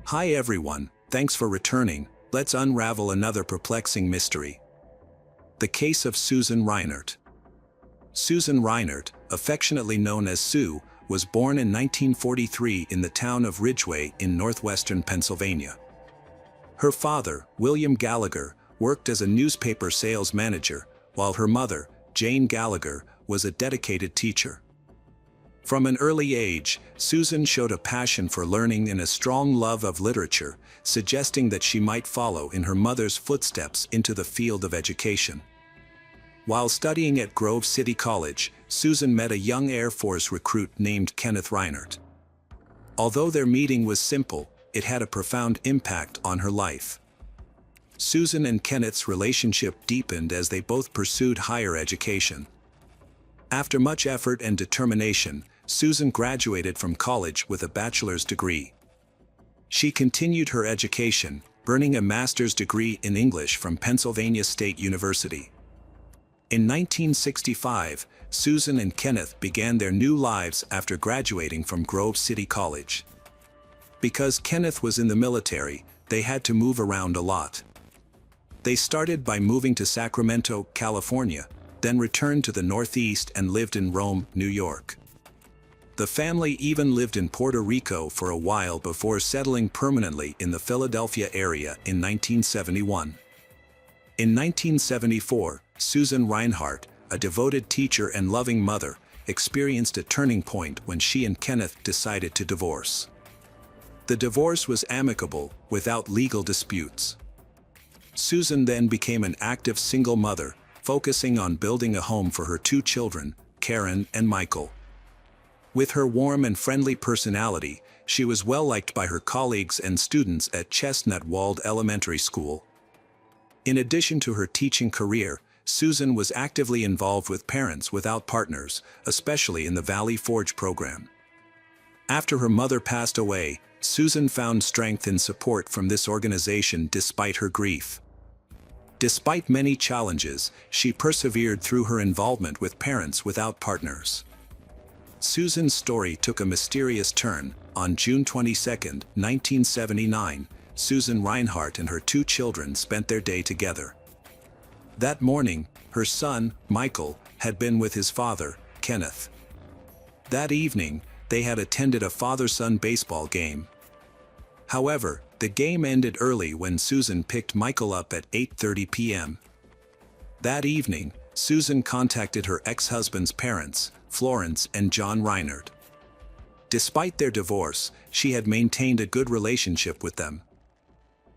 Speaker 1: Hi everyone, thanks for returning. Let's unravel another perplexing mystery. The case of Susan Reinert. Susan Reinert, affectionately known as Sue, was born in 1943 in the town of Ridgeway in northwestern Pennsylvania. Her father, William Gallagher, worked as a newspaper sales manager, while her mother, Jane Gallagher, was a dedicated teacher. From an early age, Susan showed a passion for learning and a strong love of literature, suggesting that she might follow in her mother's footsteps into the field of education. While studying at Grove City College, Susan met a young Air Force recruit named Kenneth Reinert. Although their meeting was simple, it had a profound impact on her life. Susan and Kenneth's relationship deepened as they both pursued higher education. After much effort and determination, Susan graduated from college with a bachelor's degree. She continued her education, earning a master's degree in English from Pennsylvania State University. In 1965, Susan and Kenneth began their new lives after graduating from Grove City College. Because Kenneth was in the military, they had to move around a lot. They started by moving to Sacramento, California, then returned to the Northeast and lived in Rome, New York. The family even lived in Puerto Rico for a while before settling permanently in the Philadelphia area in 1971. In 1974, Susan Reinhardt, a devoted teacher and loving mother, experienced a turning point when she and Kenneth decided to divorce. The divorce was amicable, without legal disputes. Susan then became an active single mother, focusing on building a home for her two children, Karen and Michael. With her warm and friendly personality, she was well liked by her colleagues and students at Chestnut Walled Elementary School. In addition to her teaching career, Susan was actively involved with Parents Without Partners, especially in the Valley Forge program. After her mother passed away, Susan found strength and support from this organization despite her grief. Despite many challenges, she persevered through her involvement with Parents Without Partners. Susan's story took a mysterious turn. On June 22, 1979, Susan Reinhardt and her two children spent their day together. That morning, her son, Michael, had been with his father, Kenneth. That evening, they had attended a father-son baseball game. However, the game ended early when Susan picked Michael up at 8:30 p.m. That evening, Susan contacted her ex-husband's parents, Florence and John Reinert. Despite their divorce, she had maintained a good relationship with them.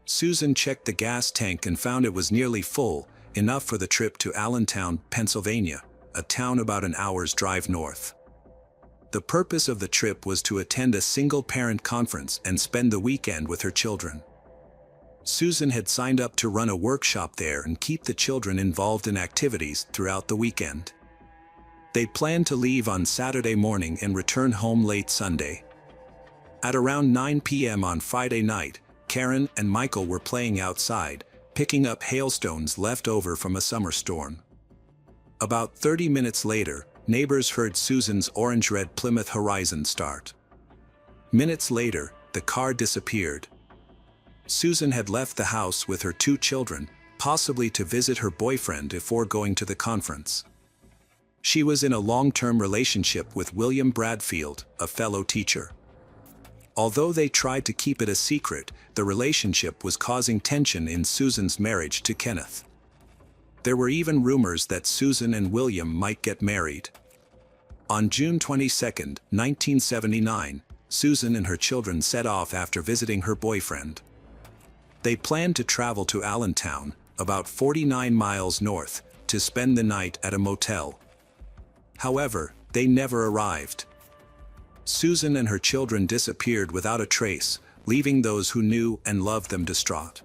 Speaker 1: Susan checked the gas tank and found it was nearly full, enough for the trip to Allentown, Pennsylvania, a town about an hour's drive north. The purpose of the trip was to attend a single-parent conference and spend the weekend with her children. Susan had signed up to run a workshop there and keep the children involved in activities throughout the weekend. They planned to leave on Saturday morning and return home late Sunday. At around 9 p.m. on Friday night, Karen and Michael were playing outside, picking up hailstones left over from a summer storm. About 30 minutes later, neighbors heard Susan's orange-red Plymouth Horizon start. Minutes later, the car disappeared. Susan had left the house with her 2 children, possibly to visit her boyfriend before going to the conference. She was in a long-term relationship with William Bradfield, a fellow teacher. Although they tried to keep it a secret, the relationship was causing tension in Susan's marriage to Kenneth. There were even rumors that Susan and William might get married. On June 22, 1979, Susan and her children set off after visiting her boyfriend. They planned to travel to Allentown, about 49 miles north, to spend the night at a motel. However, they never arrived. Susan and her children disappeared without a trace, leaving those who knew and loved them distraught.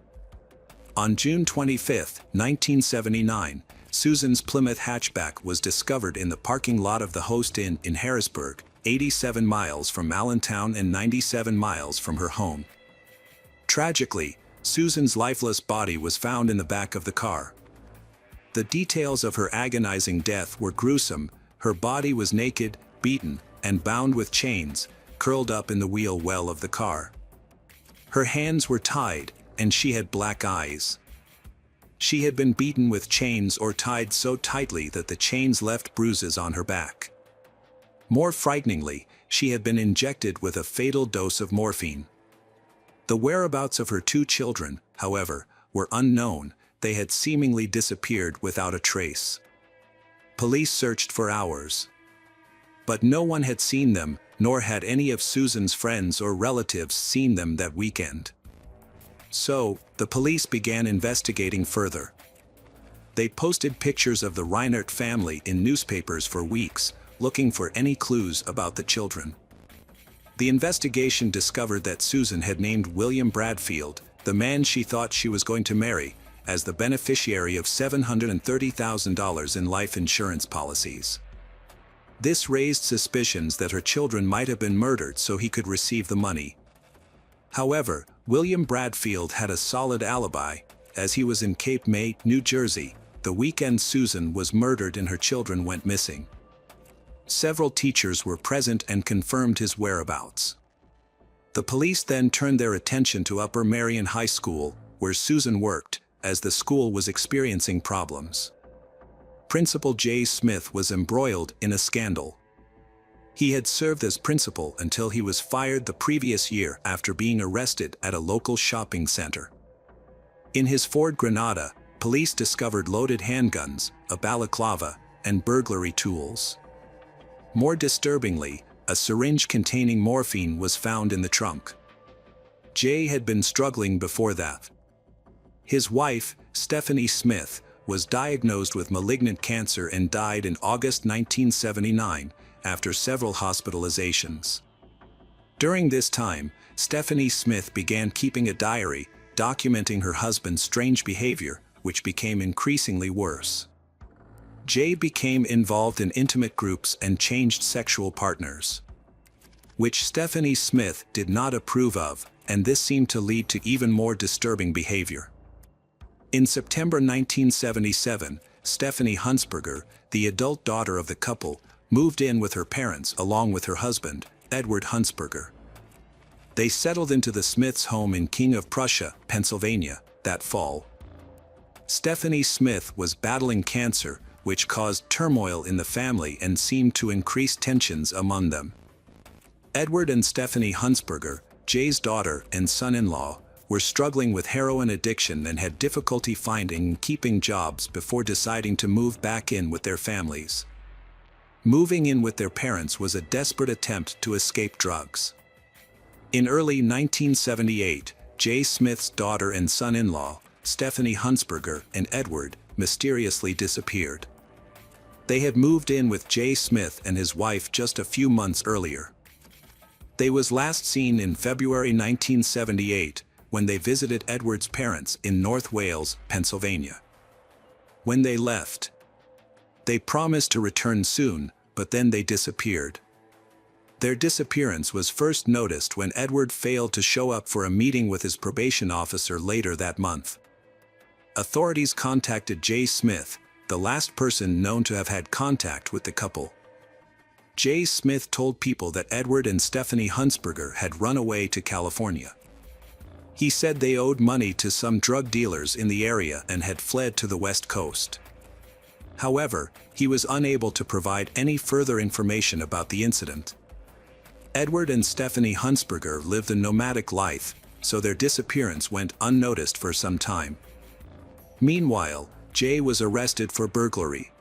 Speaker 1: On June 25, 1979, Susan's Plymouth hatchback was discovered in the parking lot of the Host Inn in Harrisburg, 87 miles from Allentown and 97 miles from her home. Tragically, Susan's lifeless body was found in the back of the car. The details of her agonizing death were gruesome. Her body was naked, beaten, and bound with chains, curled up in the wheel well of the car. Her hands were tied, and she had black eyes. She had been beaten with chains or tied so tightly that the chains left bruises on her back. More frighteningly, she had been injected with a fatal dose of morphine. The whereabouts of her 2 children, however, were unknown. They had seemingly disappeared without a trace. Police searched for hours. But no one had seen them, nor had any of Susan's friends or relatives seen them that weekend. So, the police began investigating further. They posted pictures of the Reinert family in newspapers for weeks, looking for any clues about the children. The investigation discovered that Susan had named William Bradfield, the man she thought she was going to marry, as the beneficiary of $730,000 in life insurance policies. This raised suspicions that her children might have been murdered so he could receive the money. However, William Bradfield had a solid alibi, as he was in Cape May, New Jersey, the weekend Susan was murdered and her children went missing. Several teachers were present and confirmed his whereabouts. The police then turned their attention to Upper Marion High School, where Susan worked, as the school was experiencing problems. Principal Jay Smith was embroiled in a scandal. He had served as principal until he was fired the previous year after being arrested at a local shopping center. In his Ford Granada, police discovered loaded handguns, a balaclava, and burglary tools. More disturbingly, a syringe containing morphine was found in the trunk. Jay had been struggling before that. His wife, Stephanie Smith, was diagnosed with malignant cancer and died in August 1979, after several hospitalizations. During this time, Stephanie Smith began keeping a diary, documenting her husband's strange behavior, which became increasingly worse. Jay became involved in intimate groups and changed sexual partners, which Stephanie Smith did not approve of, and this seemed to lead to even more disturbing behavior. In September 1977, Stephanie Hunsberger, the adult daughter of the couple, moved in with her parents along with her husband, Edward Hunsberger. They settled into the Smiths' home in King of Prussia, Pennsylvania, that fall. Stephanie Smith was battling cancer, which caused turmoil in the family and seemed to increase tensions among them. Edward and Stephanie Hunsberger, Jay's daughter and son-in-law, were struggling with heroin addiction and had difficulty finding and keeping jobs before deciding to move back in with their families. Moving in with their parents was a desperate attempt to escape drugs. In early 1978, Jay Smith's daughter and son-in-law, Stephanie Hunsberger and Edward, mysteriously disappeared. They had moved in with Jay Smith and his wife just a few months earlier. They was last seen in February 1978, when they visited Edward's parents in North Wales, Pennsylvania. When they left, they promised to return soon, but then they disappeared. Their disappearance was first noticed when Edward failed to show up for a meeting with his probation officer later that month. Authorities contacted Jay Smith, the last person known to have had contact with the couple. Jay Smith told people that Edward and Stephanie Huntsberger had run away to California. He said they owed money to some drug dealers in the area and had fled to the West Coast. However, he was unable to provide any further information about the incident. Edward and Stephanie Huntsberger lived a nomadic life, so their disappearance went unnoticed for some time. Meanwhile, Jay was arrested for burglary.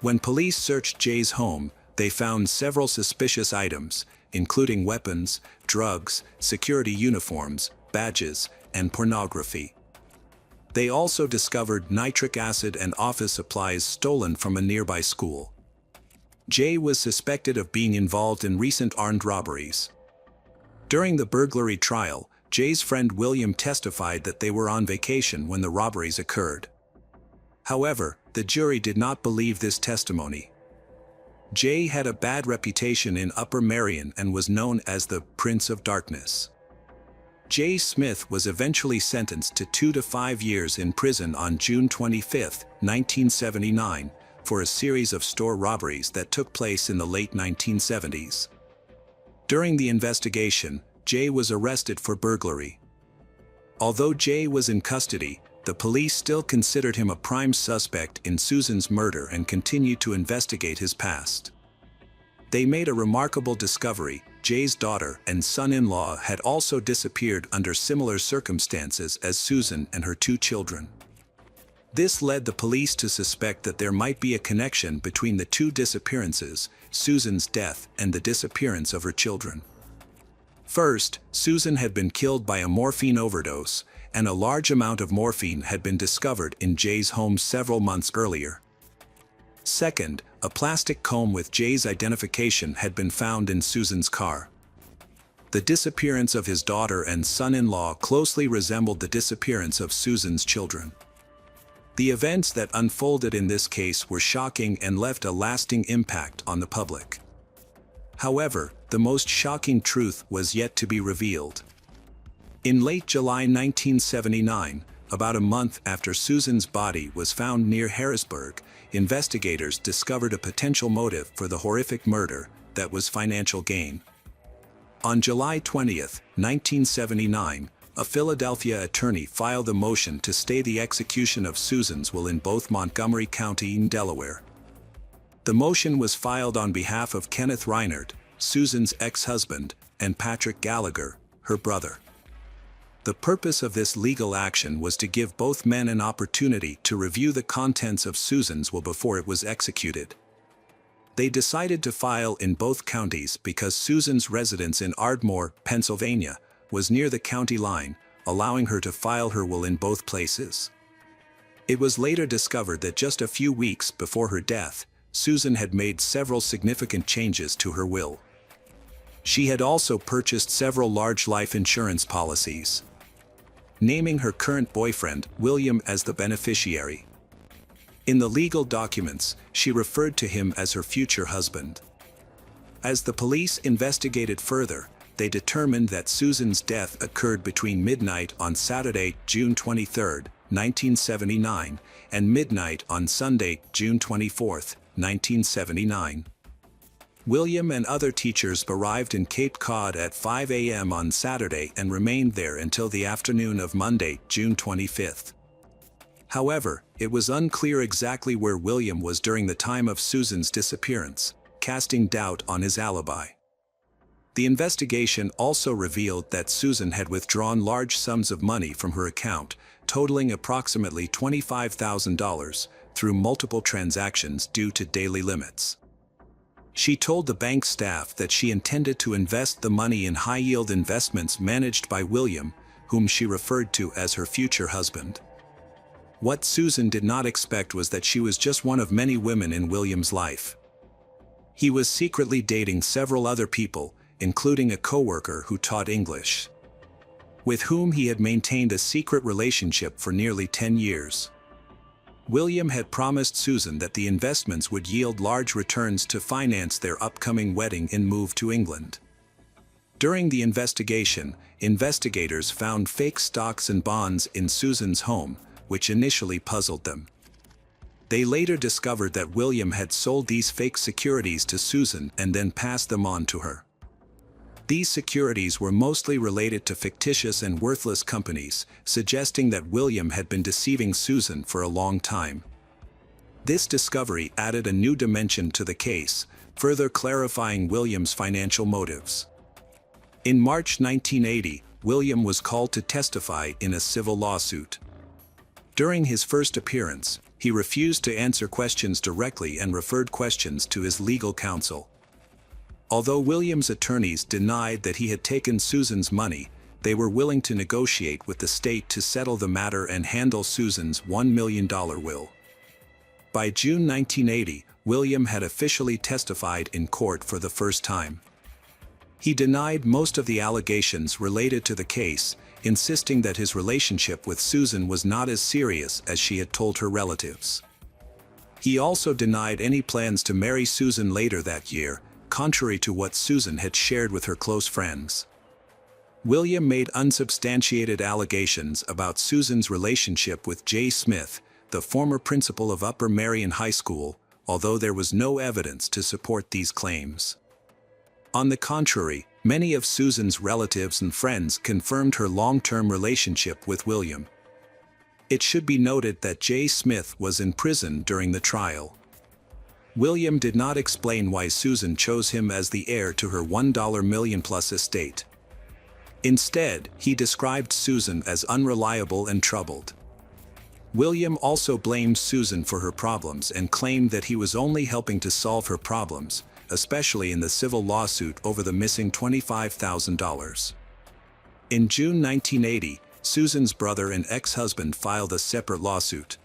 Speaker 1: When police searched Jay's home, they found several suspicious items, including weapons, drugs, security uniforms, badges, and pornography. They also discovered nitric acid and office supplies stolen from a nearby school. Jay was suspected of being involved in recent armed robberies. During the burglary trial, Jay's friend William testified that they were on vacation when the robberies occurred. However, the jury did not believe this testimony. Jay had a bad reputation in Upper Merion and was known as the Prince of Darkness. Jay Smith was eventually sentenced to 2 to 5 years in prison on June 25, 1979, for a series of store robberies that took place in the late 1970s. During the investigation, Jay was arrested for burglary. Although Jay was in custody, the police still considered him a prime suspect in Susan's murder and continued to investigate his past. They made a remarkable discovery: Jay's daughter and son-in-law had also disappeared under similar circumstances as Susan and her 2 children. This led the police to suspect that there might be a connection between the 2 disappearances, Susan's death and the disappearance of her children. First, Susan had been killed by a morphine overdose, and a large amount of morphine had been discovered in Jay's home several months earlier. Second, a plastic comb with Jay's identification had been found in Susan's car. The disappearance of his daughter and son-in-law closely resembled the disappearance of Susan's children. The events that unfolded in this case were shocking and left a lasting impact on the public. However, the most shocking truth was yet to be revealed. In late July 1979, about a month after Susan's body was found near Harrisburg, investigators discovered a potential motive for the horrific murder that was financial gain. On July 20, 1979, a Philadelphia attorney filed a motion to stay the execution of Susan's will in both Montgomery County and Delaware. The motion was filed on behalf of Kenneth Reinert, Susan's ex-husband, and Patrick Gallagher, her brother. The purpose of this legal action was to give both men an opportunity to review the contents of Susan's will before it was executed. They decided to file in both counties because Susan's residence in Ardmore, Pennsylvania, was near the county line, allowing her to file her will in both places. It was later discovered that just a few weeks before her death, Susan had made several significant changes to her will. She had also purchased several large life insurance policies, naming her current boyfriend, William, as the beneficiary. In the legal documents, she referred to him as her future husband. As the police investigated further, they determined that Susan's death occurred between midnight on Saturday, June 23, 1979, and midnight on Sunday, June 24, 1979. William and other teachers arrived in Cape Cod at 5 a.m. on Saturday and remained there until the afternoon of Monday, June 25. However, it was unclear exactly where William was during the time of Susan's disappearance, casting doubt on his alibi. The investigation also revealed that Susan had withdrawn large sums of money from her account, totaling approximately $25,000, through multiple transactions due to daily limits. She told the bank staff that she intended to invest the money in high-yield investments managed by William, whom she referred to as her future husband. What Susan did not expect was that she was just one of many women in William's life. He was secretly dating several other people, including a coworker who taught English, with whom he had maintained a secret relationship for nearly 10 years. William had promised Susan that the investments would yield large returns to finance their upcoming wedding and move to England. During the investigation, investigators found fake stocks and bonds in Susan's home, which initially puzzled them. They later discovered that William had sold these fake securities to Susan and then passed them on to her. These securities were mostly related to fictitious and worthless companies, suggesting that William had been deceiving Susan for a long time. This discovery added a new dimension to the case, further clarifying William's financial motives. In March 1980, William was called to testify in a civil lawsuit. During his first appearance, he refused to answer questions directly and referred questions to his legal counsel. Although William's attorneys denied that he had taken Susan's money, they were willing to negotiate with the state to settle the matter and handle Susan's $1 million will. By June 1980, William had officially testified in court for the first time. He denied most of the allegations related to the case, insisting that his relationship with Susan was not as serious as she had told her relatives. He also denied any plans to marry Susan later that year, contrary to what Susan had shared with her close friends. William made unsubstantiated allegations about Susan's relationship with Jay Smith, the former principal of Upper Marion High School, although there was no evidence to support these claims. On the contrary, many of Susan's relatives and friends confirmed her long-term relationship with William. It should be noted that Jay Smith was in prison during the trial. William did not explain why Susan chose him as the heir to her $1 million-plus estate. Instead, he described Susan as unreliable and troubled. William also blamed Susan for her problems and claimed that he was only helping to solve her problems, especially in the civil lawsuit over the missing $25,000. In June 1980, Susan's brother and ex-husband filed a separate lawsuit.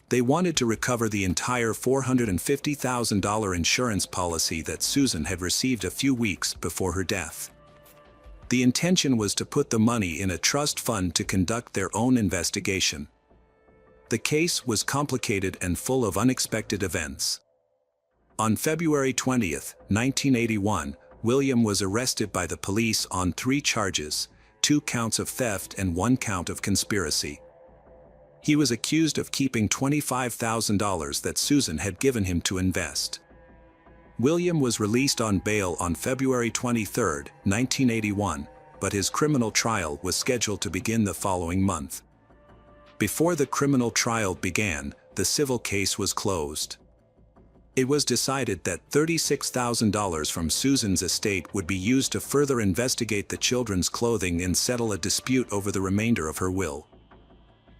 Speaker 1: They wanted to recover the entire $450,000 insurance policy that Susan had received a few weeks before her death. The intention was to put the money in a trust fund to conduct their own investigation. The case was complicated and full of unexpected events. On February 20, 1981, William was arrested by the police on 3 charges, 2 counts of theft and 1 count of conspiracy. He was accused of keeping $25,000 that Susan had given him to invest. William was released on bail on February 23, 1981, but his criminal trial was scheduled to begin the following month. Before the criminal trial began, the civil case was closed. It was decided that $36,000 from Susan's estate would be used to further investigate the children's clothing and settle a dispute over the remainder of her will.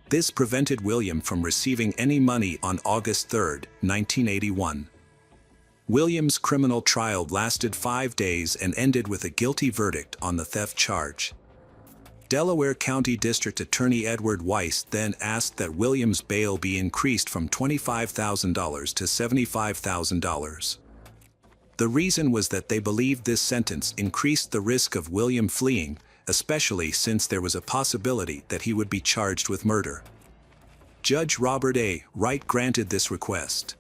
Speaker 1: This prevented William from receiving any money on August 3, 1981. William's criminal trial lasted 5 days and ended with a guilty verdict on the theft charge. Delaware County District Attorney Edward Weiss then asked that William's bail be increased from $25,000 to $75,000. The reason was that they believed this sentence increased the risk of William fleeing, especially since there was a possibility that he would be charged with murder. Judge Robert A. Wright granted this request.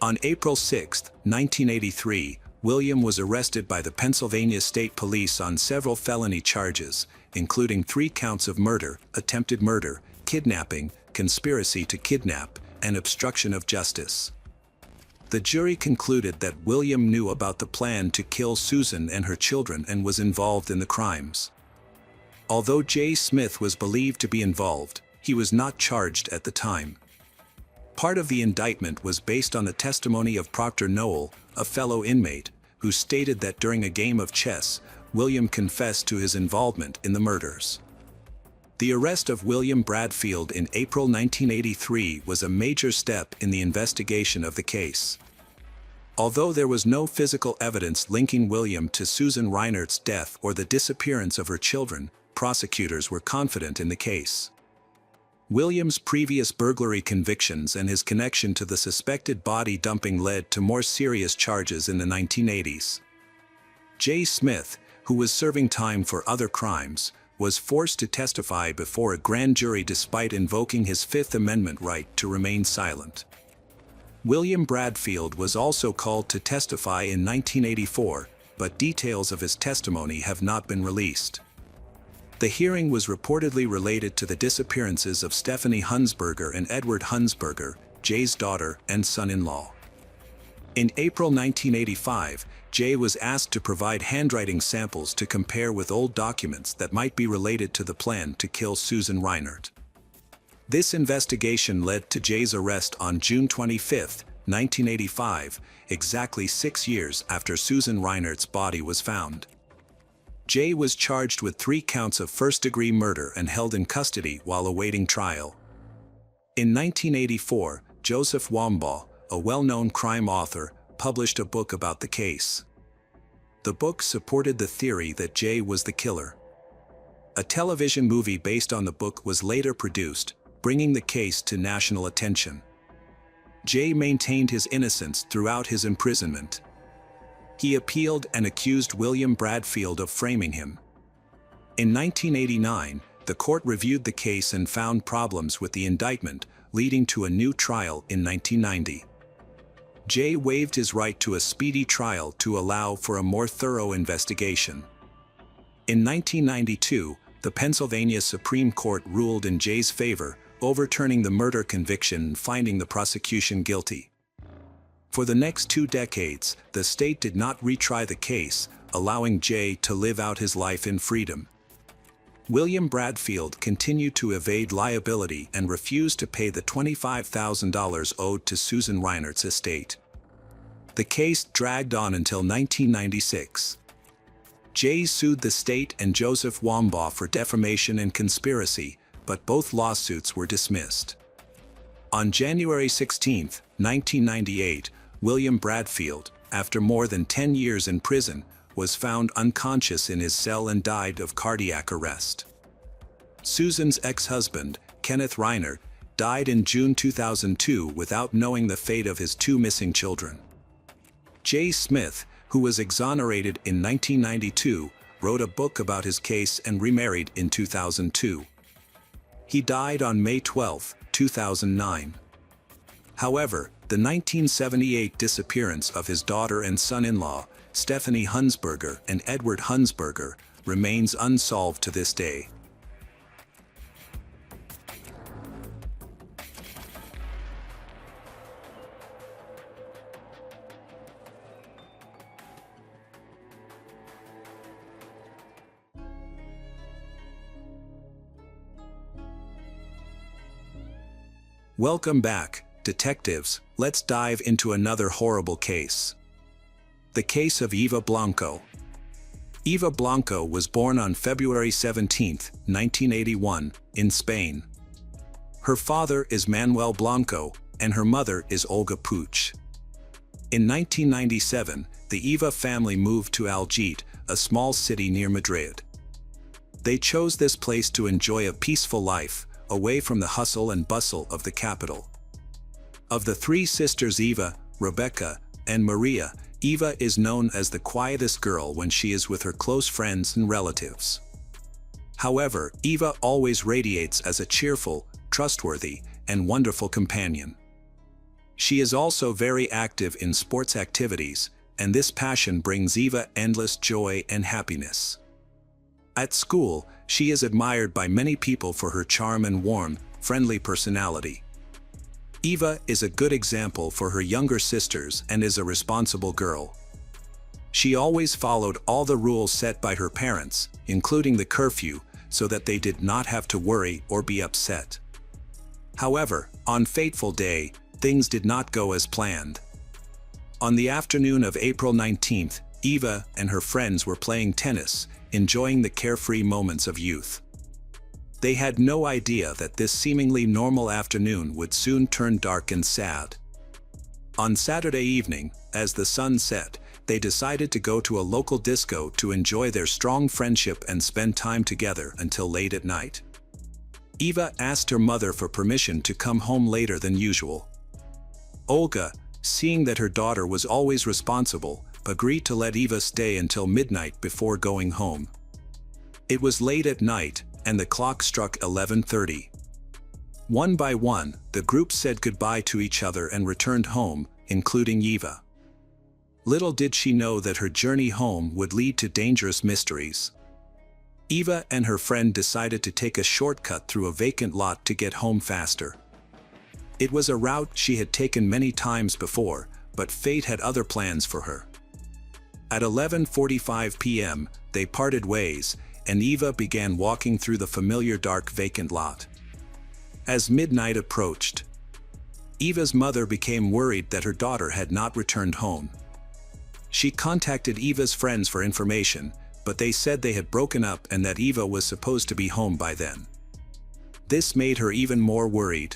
Speaker 1: On April 6, 1983, William was arrested by the Pennsylvania State Police on several felony charges, including 3 counts of murder, attempted murder, kidnapping, conspiracy to kidnap, and obstruction of justice. The jury concluded that William knew about the plan to kill Susan and her children and was involved in the crimes. Although Jay Smith was believed to be involved, he was not charged at the time. Part of the indictment was based on the testimony of Proctor Noel, a fellow inmate, who stated that during a game of chess, William confessed to his involvement in the murders. The arrest of William Bradfield in April 1983 was a major step in the investigation of the case. Although there was no physical evidence linking William to Susan Reinert's death or the disappearance of her children, prosecutors were confident in the case. William's previous burglary convictions and his connection to the suspected body dumping led to more serious charges in the 1980s. Jay Smith, who was serving time for other crimes, was forced to testify before a grand jury despite invoking his Fifth Amendment right to remain silent. William Bradfield was also called to testify in 1984, but details of his testimony have not been released. The hearing was reportedly related to the disappearances of Stephanie Hunsberger and Edward Hunsberger, Jay's daughter and son-in-law. In April 1985, Jay was asked to provide handwriting samples to compare with old documents that might be related to the plan to kill Susan Reinert. This investigation led to Jay's arrest on June 25, 1985, exactly 6 years after Susan Reinert's body was found. Jay was charged with 3 counts of first-degree murder and held in custody while awaiting trial. In 1984, Joseph Wambaugh, a well-known crime author, published a book about the case. The book supported the theory that Jay was the killer. A television movie based on the book was later produced, bringing the case to national attention. Jay maintained his innocence throughout his imprisonment. He appealed and accused William Bradfield of framing him. In 1989, the court reviewed the case and found problems with the indictment, leading to a new trial in 1990. Jay waived his right to a speedy trial to allow for a more thorough investigation. In 1992, the Pennsylvania Supreme Court ruled in Jay's favor, overturning the murder conviction and finding the prosecution guilty. For the next 2 decades, the state did not retry the case, allowing Jay to live out his life in freedom. William Bradfield continued to evade liability and refused to pay the $25,000 owed to Susan Reinert's estate. The case dragged on until 1996. Jay sued the state and Joseph Wambaugh for defamation and conspiracy, but both lawsuits were dismissed. On January 16, 1998, William Bradfield, after more than 10 years in prison, was found unconscious in his cell and died of cardiac arrest. Susan's ex-husband, Kenneth Reinert, died in June 2002 without knowing the fate of his 2 missing children. Jay Smith, who was exonerated in 1992, wrote a book about his case and remarried in 2002. He died on May 12, 2009. However, the 1978 disappearance of his daughter and son-in-law, Stephanie Hunsberger and Edward Hunsberger, remains unsolved to this day. Welcome back, detectives. Let's dive into another horrible case. The case of Eva Blanco. Eva Blanco was born on February 17, 1981, in Spain. Her father is Manuel Blanco, and her mother is Olga Puig. In 1997, the Eva family moved to Algete, a small city near Madrid. They chose this place to enjoy a peaceful life, away from the hustle and bustle of the capital. Of the 3 sisters Eva, Rebecca, and Maria, Eva is known as the quietest girl when she is with her close friends and relatives. However, Eva always radiates as a cheerful, trustworthy, and wonderful companion. She is also very active in sports activities, and this passion brings Eva endless joy and happiness. At school, she is admired by many people for her charm and warm, friendly personality. Eva is a good example for her younger sisters and is a responsible girl. She always followed all the rules set by her parents, including the curfew, so that they did not have to worry or be upset. However, on fateful day, things did not go as planned. On the afternoon of April 19th, Eva and her friends were playing tennis, enjoying the carefree moments of youth. They had no idea that this seemingly normal afternoon would soon turn dark and sad. On Saturday evening, as the sun set, they decided to go to a local disco to enjoy their strong friendship and spend time together until late at night. Eva asked her mother for permission to come home later than usual. Olga, seeing that her daughter was always responsible, agreed to let Eva stay until midnight before going home. It was late at night, and the clock struck 11:30. One by one, the group said goodbye to each other and returned home, including Eva. Little did she know that her journey home would lead to dangerous mysteries. Eva and her friend decided to take a shortcut through a vacant lot to get home faster. It was a route she had taken many times before, but fate had other plans for her. At 11:45 p.m., they parted ways, and Eva began walking through the familiar dark vacant lot. As midnight approached, Eva's mother became worried that her daughter had not returned home. She contacted Eva's friends for information, but they said they had broken up and that Eva was supposed to be home by then. This made her even more worried.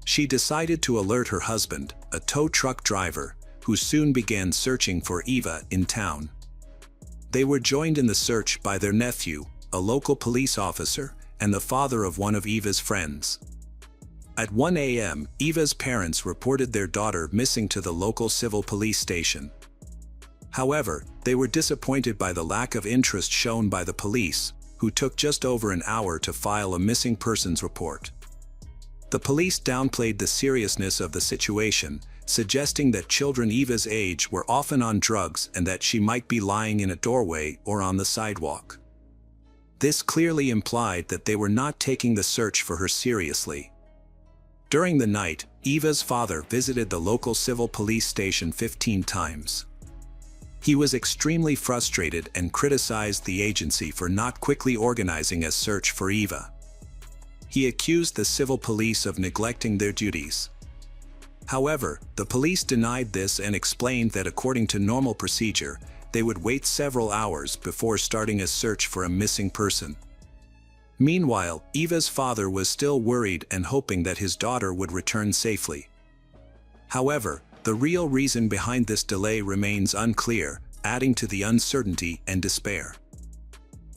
Speaker 1: She decided to alert her husband, a tow truck driver, who soon began searching for Eva in town. They were joined in the search by their nephew, a local police officer, and the father of one of Eva's friends. At 1 a.m., Eva's parents reported their daughter missing to the local civil police station. However, they were disappointed by the lack of interest shown by the police, who took just over an hour to file a missing persons report. The police downplayed the seriousness of the situation, suggesting that children Eva's age were often on drugs and that she might be lying in a doorway or on the sidewalk. This clearly implied that they were not taking the search for her seriously. During the night, Eva's father visited the local civil police station 15 times. He was extremely frustrated and criticized the agency for not quickly organizing a search for Eva. He accused the civil police of neglecting their duties. However, the police denied this and explained that according to normal procedure, they would wait several hours before starting a search for a missing person. Meanwhile, Eva's father was still worried and hoping that his daughter would return safely. However, the real reason behind this delay remains unclear, adding to the uncertainty and despair.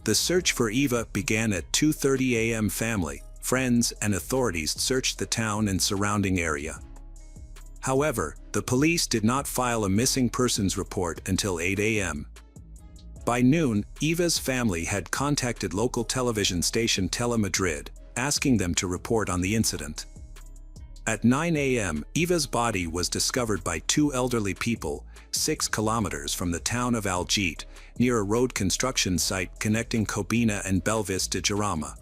Speaker 1: The search for Eva began at 2:30 a.m. Family, friends, and authorities searched the town and surrounding area. However, the police did not file a missing persons report until 8 a.m. By noon, Eva's family had contacted local television station Telemadrid, asking them to report on the incident. At 9 a.m., Eva's body was discovered by two elderly people, 6 kilometers from the town of Algete, near a road construction site connecting Cobina and Belvis de Jarama.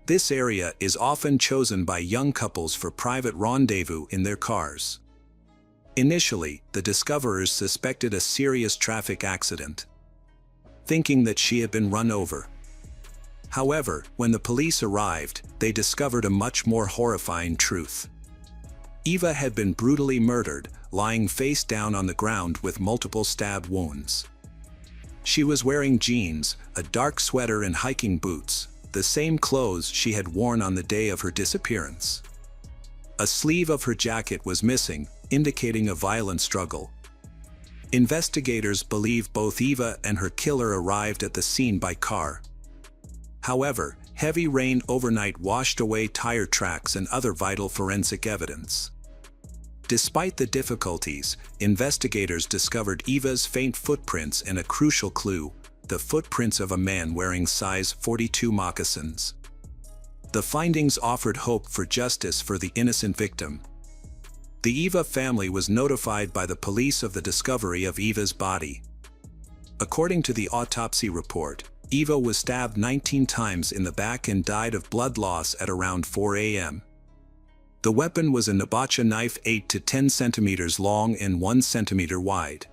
Speaker 1: This area is often chosen by young couples for private rendezvous in their cars. Initially, the discoverers suspected a serious traffic accident, thinking that she had been run over. However, when the police arrived, they discovered a much more horrifying truth. Eva had been brutally murdered, lying face down on the ground with multiple stab wounds. She was wearing jeans, a dark sweater and hiking boots, the same clothes she had worn on the day of her disappearance. A sleeve of her jacket was missing, indicating a violent struggle. Investigators believe both Eva and her killer arrived at the scene by car. However, heavy rain overnight washed away tire tracks and other vital forensic evidence. Despite the difficulties, investigators discovered Eva's faint footprints and a crucial clue, the footprints of a man wearing size 42 moccasins. The findings offered hope for justice for the innocent victim. The Eva family was notified by the police of the discovery of Eva's body. According to the autopsy report, Eva was stabbed 19 times in the back and died of blood loss at around 4 a.m. The weapon was a navaja knife 8 to 10 centimeters long and 1 centimeter wide.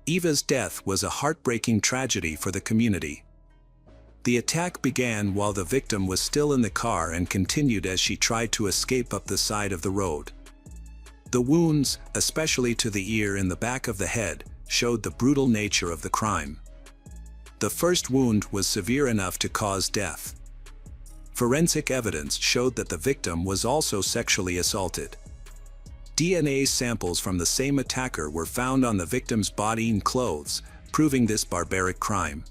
Speaker 1: Eva's death was a heartbreaking tragedy for the community. The attack began while the victim was still in the car and continued as she tried to escape up the side of the road. The wounds, especially to the ear and the back of the head, showed the brutal nature of the crime. The first wound was severe enough to cause death. Forensic evidence showed that the victim was also sexually assaulted. DNA samples from the same attacker were found on the victim's body and clothes, proving this barbaric crime.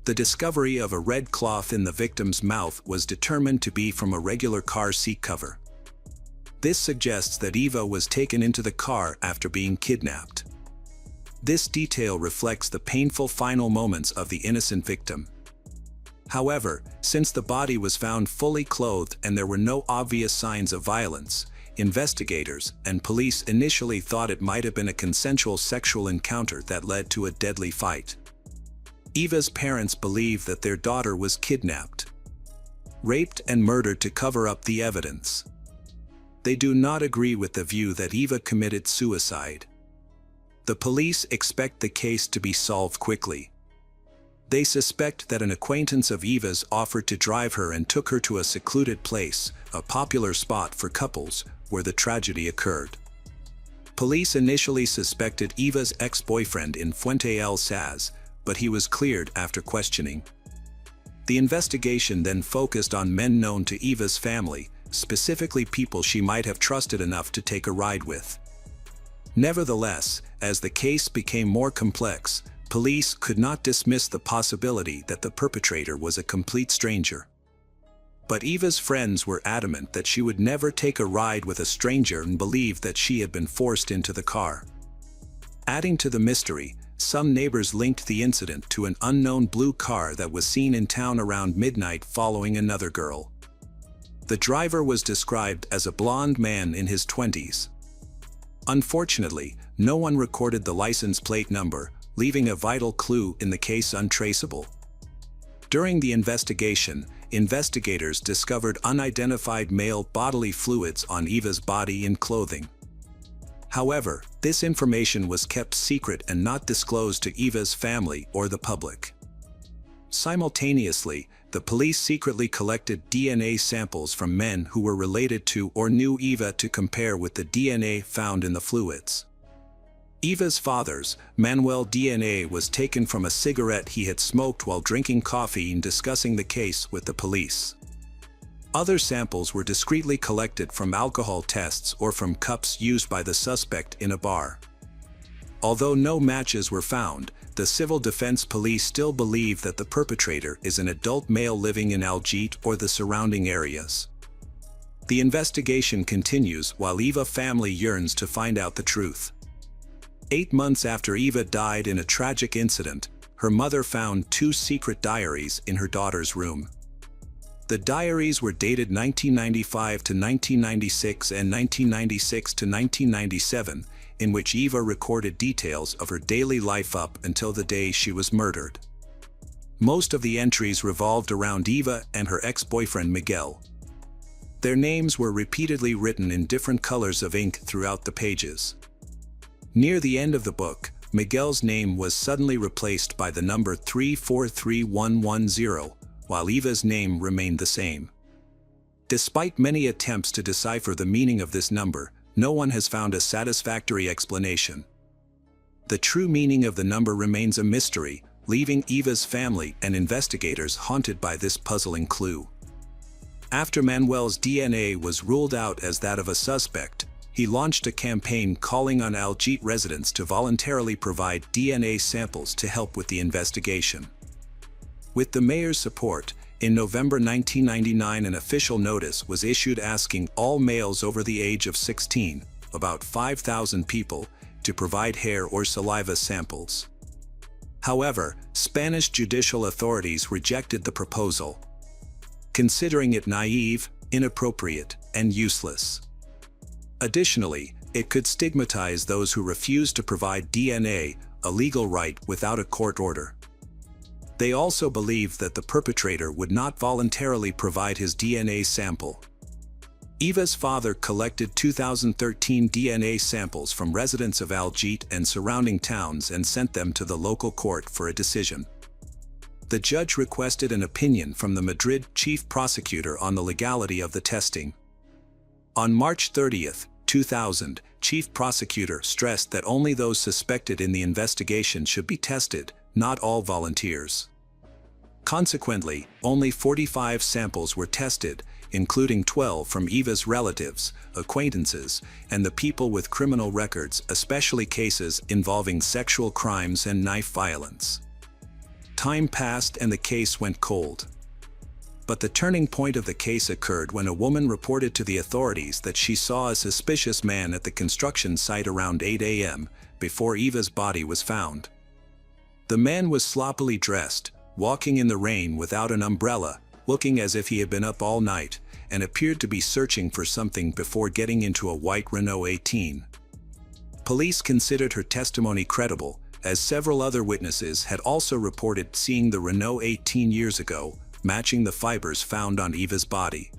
Speaker 1: The discovery of a red cloth in the victim's mouth was determined to be from a regular car seat cover. This suggests that Eva was taken into the car after being kidnapped. This detail reflects the painful final moments of the innocent victim. However, since the body was found fully clothed and there were no obvious signs of violence, investigators and police initially thought it might have been a consensual sexual encounter that led to a deadly fight. Eva's parents believe that their daughter was kidnapped, raped and murdered to cover up the evidence. They do not agree with the view that Eva committed suicide. The police expect the case to be solved quickly. They suspect that an acquaintance of Eva's offered to drive her and took her to a secluded place, a popular spot for couples, where the tragedy occurred. Police initially suspected Eva's ex-boyfriend in Fuente El Saz, but he was cleared after questioning. The investigation then focused on men known to Eva's family, specifically people she might have trusted enough to take a ride with. Nevertheless, as the case became more complex, police could not dismiss the possibility that the perpetrator was a complete stranger. But Eva's friends were adamant that she would never take a ride with a stranger and believed that she had been forced into the car. Adding to the mystery, some neighbors linked the incident to an unknown blue car that was seen in town around midnight following another girl. The driver was described as a blonde man in his 20s. Unfortunately, no one recorded the license plate number, leaving a vital clue in the case untraceable. During the investigation, investigators discovered unidentified male bodily fluids on Eva's body and clothing. However, this information was kept secret and not disclosed to Eva's family or the public. Simultaneously, the police secretly collected DNA samples from men who were related to or knew Eva to compare with the DNA found in the fluids. Eva's father's, Manuel, DNA was taken from a cigarette he had smoked while drinking coffee and discussing the case with the police. Other samples were discreetly collected from alcohol tests or from cups used by the suspect in a bar. Although no matches were found, the Civil Defense Police still believe that the perpetrator is an adult male living in Algete or the surrounding areas. The investigation continues while Eva family yearns to find out the truth. 8 months after Eva died in a tragic incident, her mother found 2 secret diaries in her daughter's room. The diaries were dated 1995 to 1996 and 1996 to 1997, in which Eva recorded details of her daily life up until the day she was murdered. Most of the entries revolved around Eva and her ex-boyfriend Miguel. Their names were repeatedly written in different colors of ink throughout the pages. Near the end of the book, Miguel's name was suddenly replaced by the number 343110, while Eva's name remained the same. Despite many attempts to decipher the meaning of this number, no one has found a satisfactory explanation. The true meaning of the number remains a mystery, leaving Eva's family and investigators haunted by this puzzling clue. After Manuel's DNA was ruled out as that of a suspect, he launched a campaign calling on Algete residents to voluntarily provide DNA samples to help with the investigation. With the mayor's support, in November 1999 an official notice was issued asking all males over the age of 16, about 5,000 people, to provide hair or saliva samples. However, Spanish judicial authorities rejected the proposal, considering it naive, inappropriate, and useless. Additionally, it could stigmatize those who refuse to provide DNA, a legal right without a court order. They also believed that the perpetrator would not voluntarily provide his DNA sample. Eva's father collected 2013 DNA samples from residents of Algete and surrounding towns and sent them to the local court for a decision. The judge requested an opinion from the Madrid chief prosecutor on the legality of the testing. On March 30, 2000, chief prosecutor stressed that only those suspected in the investigation should be tested, not all volunteers. Consequently, only 45 samples were tested, including 12 from Eva's relatives, acquaintances, and the people with criminal records, especially cases involving sexual crimes and knife violence. Time passed and the case went cold. But the turning point of the case occurred when a woman reported to the authorities that she saw a suspicious man at the construction site around 8 a.m., before Eva's body was found. The man was sloppily dressed, walking in the rain without an umbrella, looking as if he had been up all night, and appeared to be searching for something before getting into a white Renault 18. Police considered her testimony credible, as several other witnesses had also reported seeing the Renault 18 years ago, matching the fibers found on Eva's body.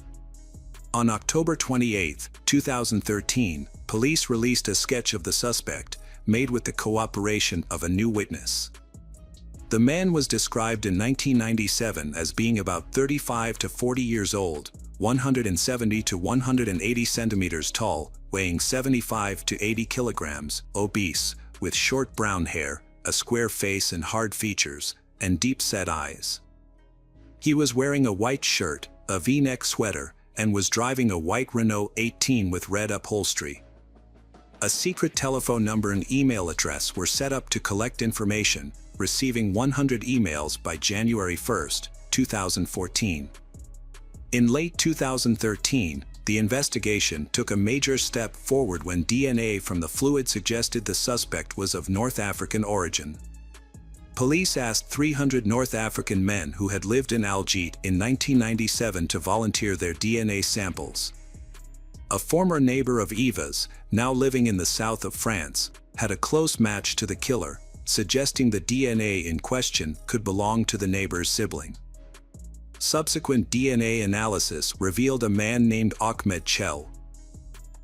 Speaker 1: On October 28, 2013, police released a sketch of the suspect, made with the cooperation of a new witness. The man was described in 1997 as being about 35 to 40 years old, 170 to 180 centimeters tall, weighing 75 to 80 kilograms, obese, with short brown hair, a square face and hard features, and deep-set eyes. He was wearing a white shirt, a V-neck sweater, and was driving a white Renault 18 with red upholstery. A secret telephone number and email address were set up to collect information, receiving 100 emails by January 1, 2014. In late 2013, the investigation took a major step forward when DNA from the fluid suggested the suspect was of North African origin. Police asked 300 North African men who had lived in Algiers in 1997 to volunteer their DNA samples. A former neighbor of Eva's, now living in the south of France, had a close match to the killer, suggesting the DNA in question could belong to the neighbor's sibling. Subsequent DNA analysis revealed a man named Ahmed Chel.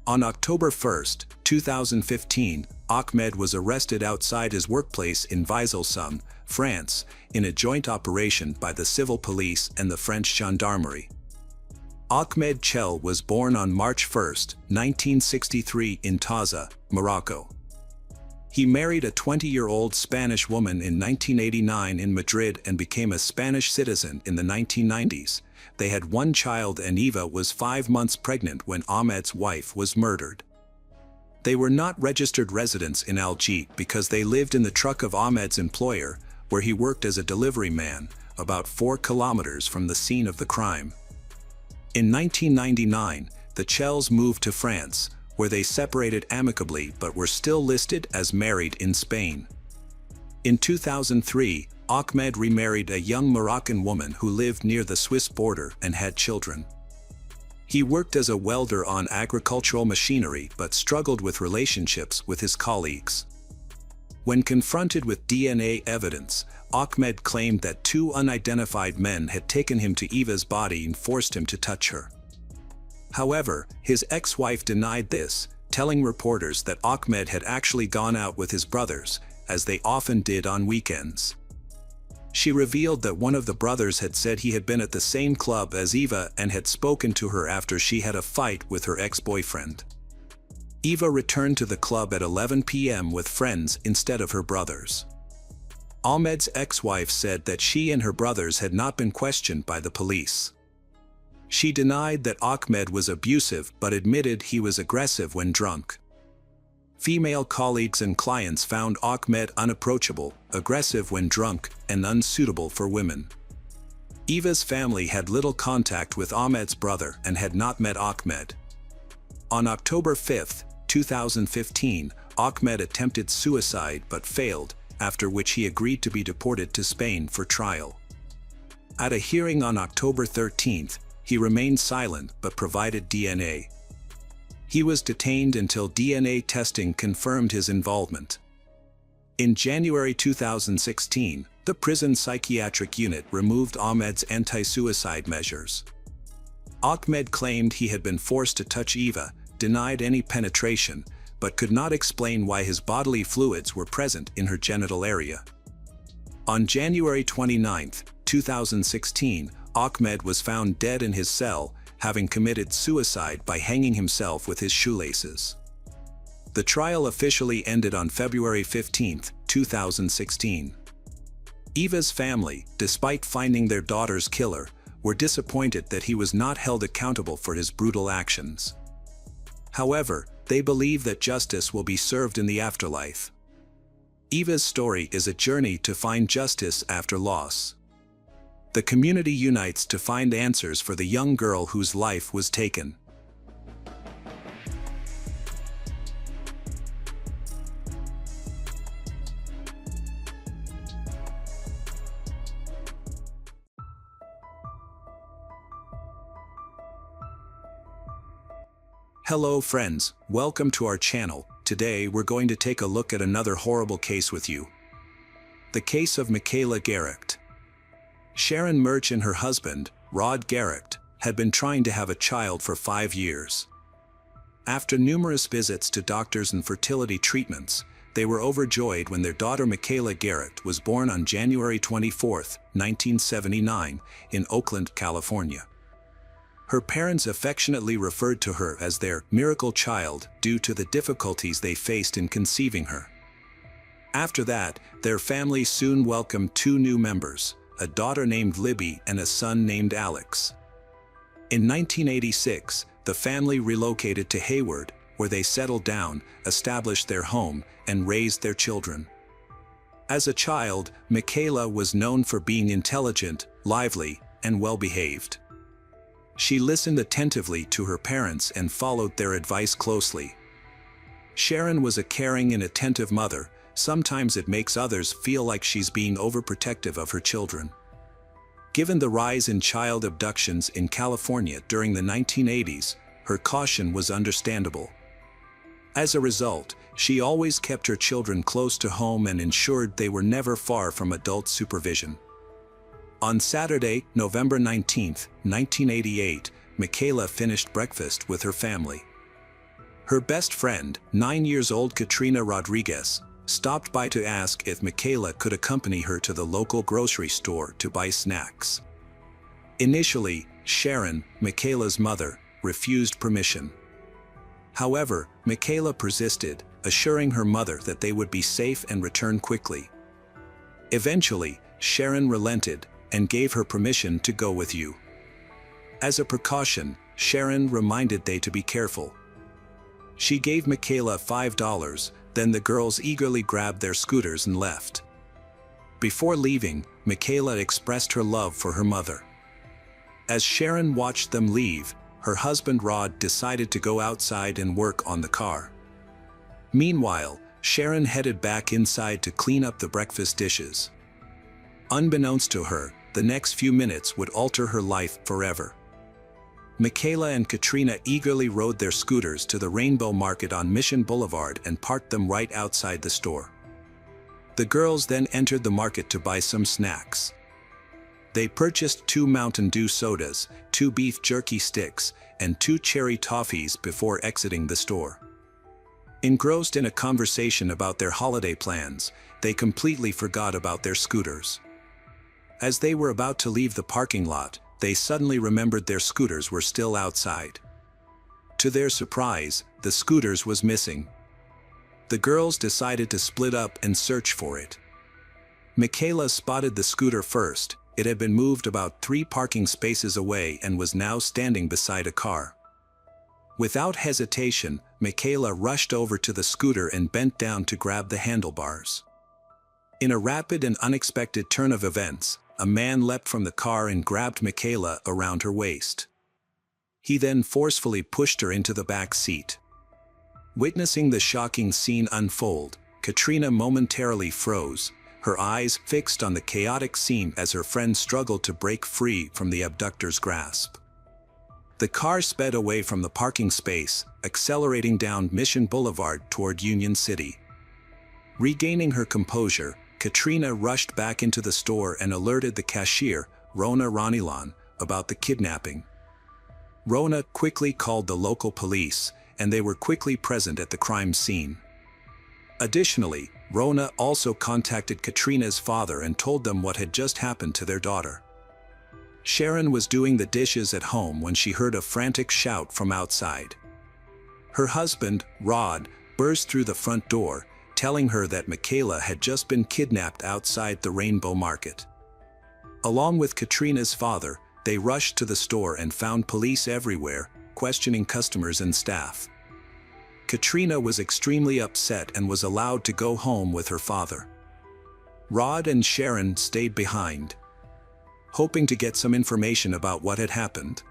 Speaker 1: On October 1, 2015, Ahmed was arrested outside his workplace in Vizel-Sum, France, in a joint operation by the civil police and the French gendarmerie. Ahmed Chel was born on March 1, 1963 in Taza, Morocco. He married a 20-year-old Spanish woman in 1989 in Madrid and became a Spanish citizen in the 1990s. They had one child and Eva was 5 months pregnant when Ahmed's wife was murdered. They were not registered residents in Algiers because they lived in the truck of Ahmed's employer, where he worked as a delivery man, about 4 kilometers from the scene of the crime. In 1999, the Chels moved to France, where they separated amicably but were still listed as married in Spain. In 2003, Ahmed remarried a young Moroccan woman who lived near the Swiss border and had children. He worked as a welder on agricultural machinery but struggled with relationships with his colleagues. When confronted with DNA evidence, Ahmed claimed that 2 unidentified men had taken him to Eva's body and forced him to touch her. However, his ex-wife denied this, telling reporters that Ahmed had actually gone out with his brothers, as they often did on weekends. She revealed that one of the brothers had said he had been at the same club as Eva and had spoken to her after she had a fight with her ex-boyfriend. Eva returned to the club at 11 p.m. with friends instead of her brothers. Ahmed's ex-wife said that she and her brothers had not been questioned by the police. She denied that Ahmed was abusive but admitted he was aggressive when drunk. Female colleagues and clients found Ahmed unapproachable, aggressive when drunk, and unsuitable for women. Eva's family had little contact with Ahmed's brother and had not met Ahmed. On October 5, 2015, Ahmed attempted suicide but failed, after which he agreed to be deported to Spain for trial. At a hearing on October 13, he remained silent but provided DNA. He was detained until DNA testing confirmed his involvement. In January 2016, the prison psychiatric unit removed Ahmed's anti-suicide measures. Ahmed claimed he had been forced to touch Eva, denied any penetration, but could not explain why his bodily fluids were present in her genital area. On January 29, 2016, Ahmed was found dead in his cell, having committed suicide by hanging himself with his shoelaces. The trial officially ended on February 15, 2016. Eva's family, despite finding their daughter's killer, were disappointed that he was not held accountable for his brutal actions. However, they believe that justice will be served in the afterlife. Eva's story is a journey to find justice after loss. The community unites to find answers for the young girl whose life was taken. Hello friends, welcome to our channel. Today we're going to take a look at another horrible case with you. The case of Michaela Garricht. Sharon Murch and her husband, Rod Garricht, had been trying to have a child for 5 years. After numerous visits to doctors and fertility treatments, they were overjoyed when their daughter Michaela Garrett was born on January 24, 1979, in Oakland, California. Her parents affectionately referred to her as their miracle child due to the difficulties they faced in conceiving her. After that, their family soon welcomed 2 new members, a daughter named Libby and a son named Alex. In 1986, the family relocated to Hayward, where they settled down, established their home, and raised their children. As a child, Michaela was known for being intelligent, lively, and well-behaved. She listened attentively to her parents and followed their advice closely. Sharon was a caring and attentive mother. Sometimes it makes others feel like she's being overprotective of her children. Given the rise in child abductions in California during the 1980s, her caution was understandable. As a result, she always kept her children close to home and ensured they were never far from adult supervision. On Saturday, November 19, 1988, Michaela finished breakfast with her family. Her best friend, 9-year-old Katrina Rodriguez, stopped by to ask if Michaela could accompany her to the local grocery store to buy snacks. Initially, Sharon, Michaela's mother, refused permission. However, Michaela persisted, assuring her mother that they would be safe and return quickly. Eventually, Sharon relented and gave her permission to go with you. As a precaution, Sharon reminded they to be careful. She gave Michaela $5, then the girls eagerly grabbed their scooters and left. Before leaving, Michaela expressed her love for her mother. As Sharon watched them leave, her husband Rod decided to go outside and work on the car. Meanwhile, Sharon headed back inside to clean up the breakfast dishes. Unbeknownst to her, the next few minutes would alter her life forever. Michaela and Katrina eagerly rode their scooters to the Rainbow Market on Mission Boulevard and parked them right outside the store. The girls then entered the market to buy some snacks. They purchased 2 Mountain Dew sodas, 2 beef jerky sticks, and 2 cherry toffees before exiting the store. Engrossed in a conversation about their holiday plans, they completely forgot about their scooters. As they were about to leave the parking lot, they suddenly remembered their scooters were still outside. To their surprise, the scooters was missing. The girls decided to split up and search for it. Michaela spotted the scooter first. It had been moved about 3 parking spaces away and was now standing beside a car. Without hesitation, Michaela rushed over to the scooter and bent down to grab the handlebars. In a rapid and unexpected turn of events, a man leapt from the car and grabbed Michaela around her waist. He then forcefully pushed her into the back seat. Witnessing the shocking scene unfold, Katrina momentarily froze, her eyes fixed on the chaotic scene as her friend struggled to break free from the abductor's grasp. The car sped away from the parking space, accelerating down Mission Boulevard toward Union City. Regaining her composure, Katrina rushed back into the store and alerted the cashier, Rona Ranilan, about the kidnapping. Rona quickly called the local police, and they were quickly present at the crime scene. Additionally, Rona also contacted Katrina's father and told them what had just happened to their daughter. Sharon was doing the dishes at home when she heard a frantic shout from outside. Her husband, Rod, burst through the front door, telling her that Michaela had just been kidnapped outside the Rainbow Market. Along with Katrina's father, they rushed to the store and found police everywhere, questioning customers and staff. Katrina was extremely upset and was allowed to go home with her father. Rod and Sharon stayed behind, hoping to get some information about what had happened.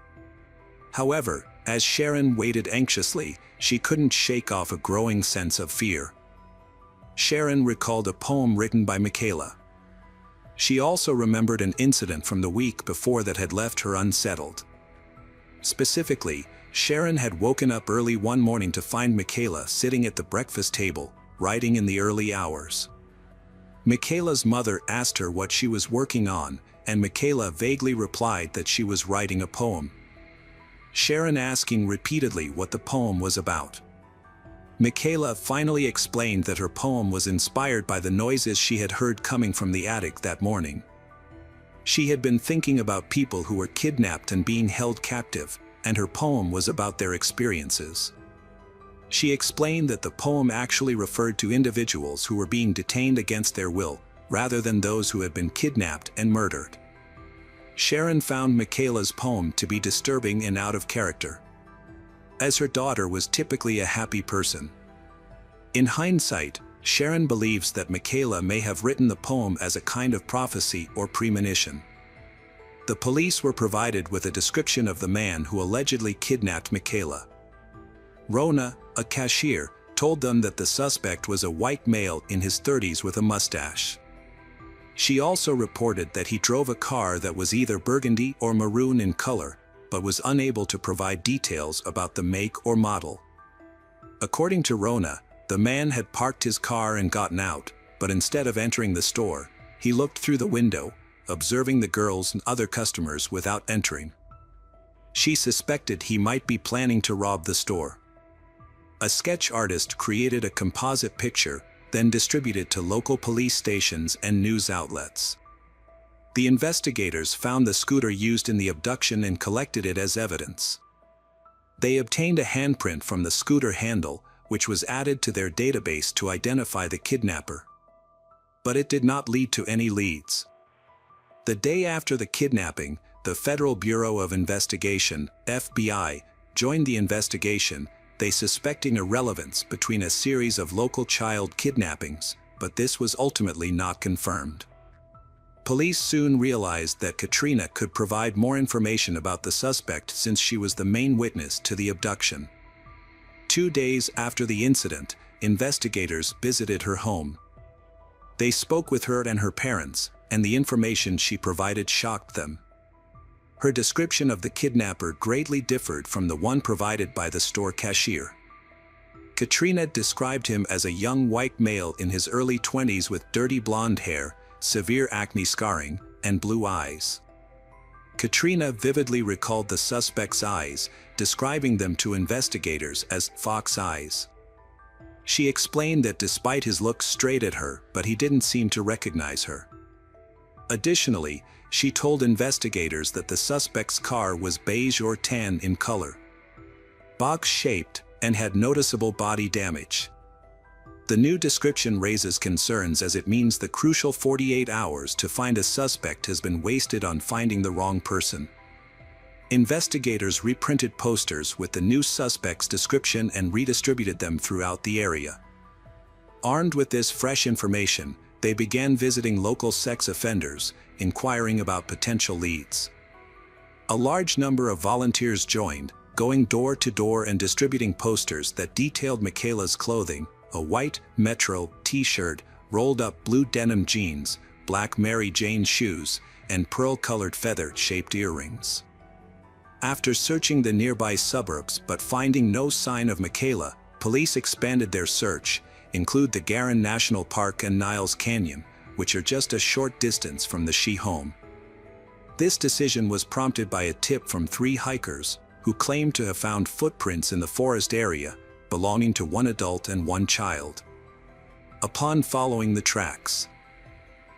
Speaker 1: However, as Sharon waited anxiously, she couldn't shake off a growing sense of fear. Sharon recalled a poem written by Michaela. She also remembered an incident from the week before that had left her unsettled. Specifically, Sharon had woken up early one morning to find Michaela sitting at the breakfast table, writing in the early hours. Michaela's mother asked her what she was working on, and Michaela vaguely replied that she was writing a poem. Sharon asking repeatedly what the poem was about. Michaela finally explained that her poem was inspired by the noises she had heard coming from the attic that morning. She had been thinking about people who were kidnapped and being held captive, and her poem was about their experiences. She explained that the poem actually referred to individuals who were being detained against their will, rather than those who had been kidnapped and murdered. Sharon found Michaela's poem to be disturbing and out of character, as her daughter was typically a happy person. In hindsight, Sharon believes that Michaela may have written the poem as a kind of prophecy or premonition. The police were provided with a description of the man who allegedly kidnapped Michaela. Rona, a cashier, told them that the suspect was a white male in his 30s with a mustache. She also reported that he drove a car that was either burgundy or maroon in color, but was unable to provide details about the make or model. According to Rona, the man had parked his car and gotten out, but instead of entering the store, he looked through the window, observing the girls and other customers without entering. She suspected he might be planning to rob the store. A sketch artist created a composite picture, then distributed to local police stations and news outlets. The investigators found the scooter used in the abduction and collected it as evidence. They obtained a handprint from the scooter handle, which was added to their database to identify the kidnapper. But it did not lead to any leads. The day after the kidnapping, the Federal Bureau of Investigation, FBI, joined the investigation, they suspecting a relevance between a series of local child kidnappings, but this was ultimately not confirmed. Police soon realized that Katrina could provide more information about the suspect since she was the main witness to the abduction. 2 days after the incident, investigators visited her home. They spoke with her and her parents, and the information she provided shocked them. Her description of the kidnapper greatly differed from the one provided by the store cashier. Katrina described him as a young white male in his early 20s with dirty blonde hair, severe acne scarring, and blue eyes. Katrina vividly recalled the suspect's eyes, describing them to investigators as fox eyes. She explained that despite his look straight at her, but he didn't seem to recognize her. Additionally, she told investigators that the suspect's car was beige or tan in color, box-shaped, and had noticeable body damage. The new description raises concerns as it means the crucial 48 hours to find a suspect has been wasted on finding the wrong person. Investigators reprinted posters with the new suspect's description and redistributed them throughout the area. Armed with this fresh information, they began visiting local sex offenders, inquiring about potential leads. A large number of volunteers joined, going door to door and distributing posters that detailed Michaela's clothing: a white Metro t-shirt, rolled-up blue denim jeans, black Mary Jane shoes, and pearl-colored feather-shaped earrings. After searching the nearby suburbs but finding no sign of Michaela, police expanded their search, include the Garin National Park and Niles Canyon, which are just a short distance from the She home. This decision was prompted by a tip from 3 hikers, who claimed to have found footprints in the forest area, belonging to 1 adult and 1 child. Upon following the tracks,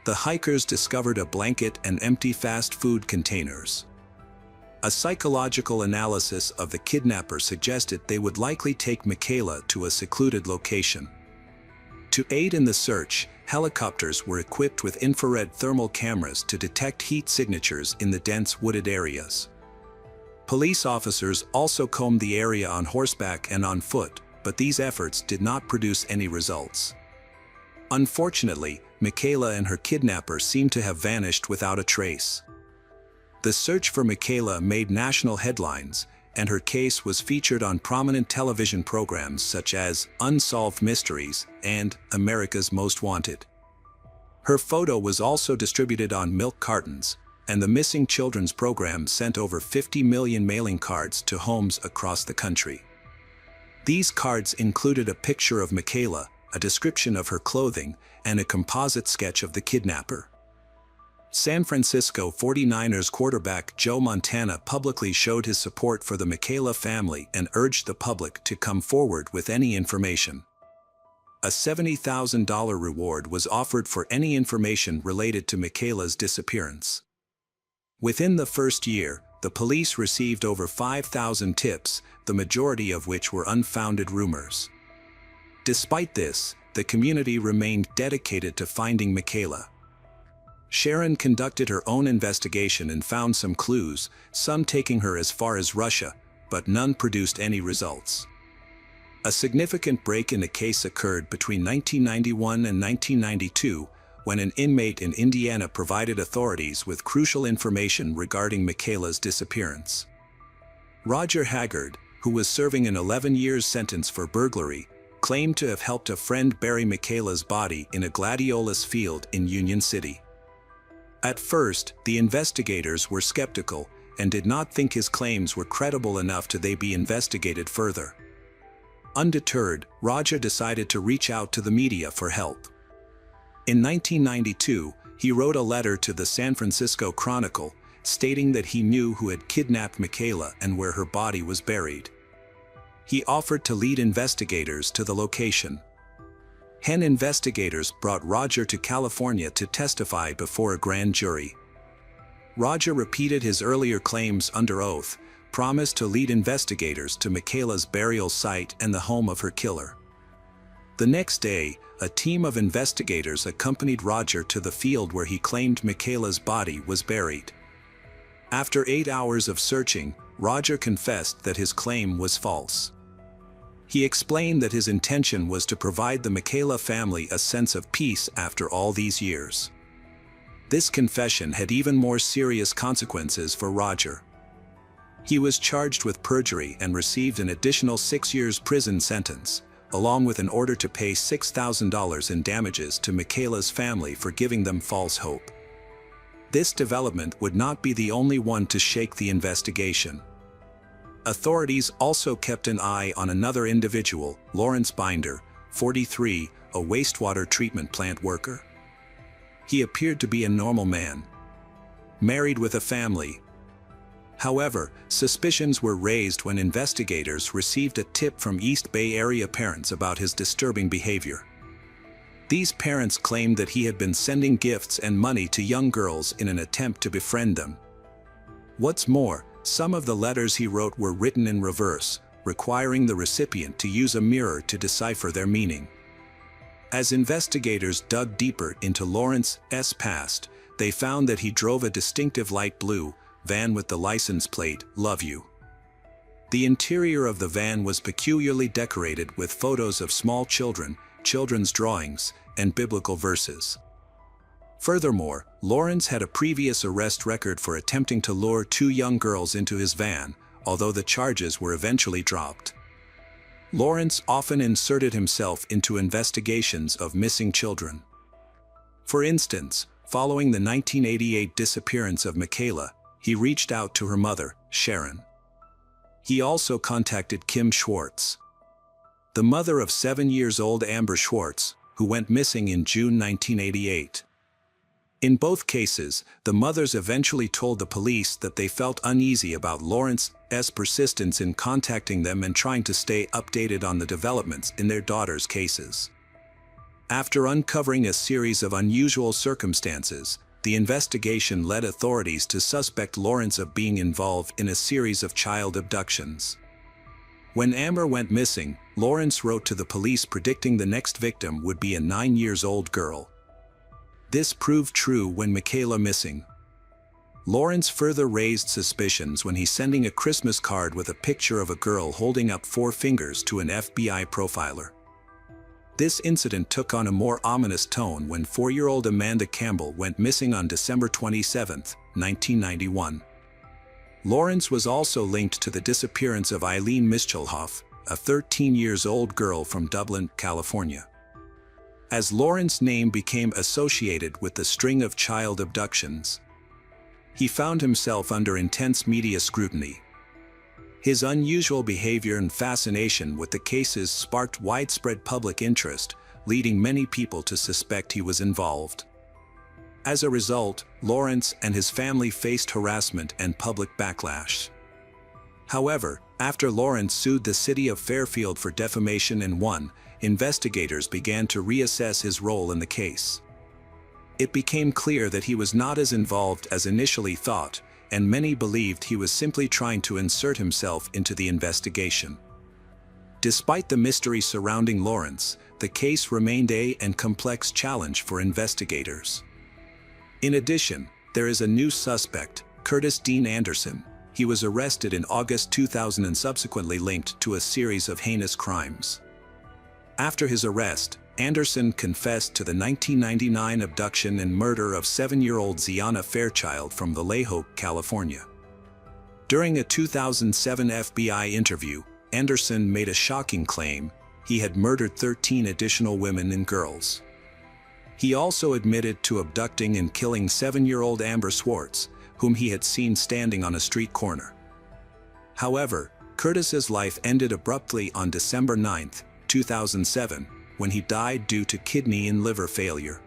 Speaker 1: the hikers discovered a blanket and empty fast food containers. A psychological analysis of the kidnapper suggested they would likely take Michaela to a secluded location. To aid in the search, helicopters were equipped with infrared thermal cameras to detect heat signatures in the dense wooded areas. Police officers also combed the area on horseback and on foot, but these efforts did not produce any results. Unfortunately, Michaela and her kidnapper seemed to have vanished without a trace. The search for Michaela made national headlines, and her case was featured on prominent television programs such as Unsolved Mysteries and America's Most Wanted. Her photo was also distributed on milk cartons, and the Missing Children's program sent over 50 million mailing cards to homes across the country. These cards included a picture of Michaela, a description of her clothing, and a composite sketch of the kidnapper. San Francisco 49ers quarterback Joe Montana publicly showed his support for the Michaela family and urged the public to come forward with any information. A $70,000 reward was offered for any information related to Michaela's disappearance. Within the first year, the police received over 5,000 tips, the majority of which were unfounded rumors. Despite this, the community remained dedicated to finding Michaela. Sharon conducted her own investigation and found some clues, some taking her as far as Russia, but none produced any results. A significant break in the case occurred between 1991 and 1992, when an inmate in Indiana provided authorities with crucial information regarding Michaela's disappearance. Roger Haggard, who was serving an 11-year sentence for burglary, claimed to have helped a friend bury Michaela's body in a gladiolus field in Union City. At first, the investigators were skeptical and did not think his claims were credible enough to be investigated further. Undeterred, Roger decided to reach out to the media for help. In 1992, he wrote a letter to the San Francisco Chronicle, stating that he knew who had kidnapped Michaela and where her body was buried. He offered to lead investigators to the location. Investigators brought Roger to California to testify before a grand jury. Roger repeated his earlier claims under oath, promised to lead investigators to Michaela's burial site and the home of her killer. The next day, a team of investigators accompanied Roger to the field where he claimed Michaela's body was buried. After 8 hours of searching, Roger confessed that his claim was false. He explained that his intention was to provide the Michaela family a sense of peace after all these years. This confession had even more serious consequences for Roger. He was charged with perjury and received an additional 6 years prison sentence, along with an order to pay $6,000 in damages to Michaela's family for giving them false hope. This development would not be the only one to shake the investigation. Authorities also kept an eye on another individual, Lawrence Binder, 43, a wastewater treatment plant worker. He appeared to be a normal man, married with a family. However, suspicions were raised when investigators received a tip from East Bay Area parents about his disturbing behavior. These parents claimed that he had been sending gifts and money to young girls in an attempt to befriend them. What's more, some of the letters he wrote were written in reverse, requiring the recipient to use a mirror to decipher their meaning. As investigators dug deeper into Lawrence's past, they found that he drove a distinctive light blue van with the license plate, "Love You." The interior of the van was peculiarly decorated with photos of small children, children's drawings, and biblical verses. Furthermore, Lawrence had a previous arrest record for attempting to lure 2 young girls into his van, although the charges were eventually dropped. Lawrence often inserted himself into investigations of missing children. For instance, following the 1988 disappearance of Michaela, he reached out to her mother, Sharon. He also contacted Kim Schwartz, the mother of 7-year-old Amber Schwartz, who went missing in June 1988. In both cases, the mothers eventually told the police that they felt uneasy about Lawrence's persistence in contacting them and trying to stay updated on the developments in their daughters' cases. After uncovering a series of unusual circumstances, the investigation led authorities to suspect Lawrence of being involved in a series of child abductions. When Amber went missing, Lawrence wrote to the police predicting the next victim would be a 9-year-old girl. This proved true when Michaela missing. Lawrence further raised suspicions when he sending a Christmas card with a picture of a girl holding up 4 fingers to an FBI profiler. This incident took on a more ominous tone when 4-year-old Amanda Campbell went missing on December 27, 1991. Lawrence was also linked to the disappearance of Eileen Mischelhoff, a 13-year-old girl from Dublin, California. As Lawrence's name became associated with the string of child abductions, he found himself under intense media scrutiny. His unusual behavior and fascination with the cases sparked widespread public interest, leading many people to suspect he was involved. As a result, Lawrence and his family faced harassment and public backlash. However, after Lawrence sued the city of Fairfield for defamation and won, investigators began to reassess his role in the case. It became clear that he was not as involved as initially thought, and many believed he was simply trying to insert himself into the investigation. Despite the mystery surrounding Lawrence, the case remained a complex challenge for investigators. In addition, there is a new suspect, Curtis Dean Anderson. He was arrested in August 2000 and subsequently linked to a series of heinous crimes. After his arrest, Anderson confessed to the 1999 abduction and murder of 7-year-old Ziana Fairchild from Vallejo, California. During a 2007 FBI interview, Anderson made a shocking claim: he had murdered 13 additional women and girls. He also admitted to abducting and killing 7-year-old Amber Swartz, whom he had seen standing on a street corner. However, Curtis's life ended abruptly on December 9, 2007, when he died due to kidney and liver failure.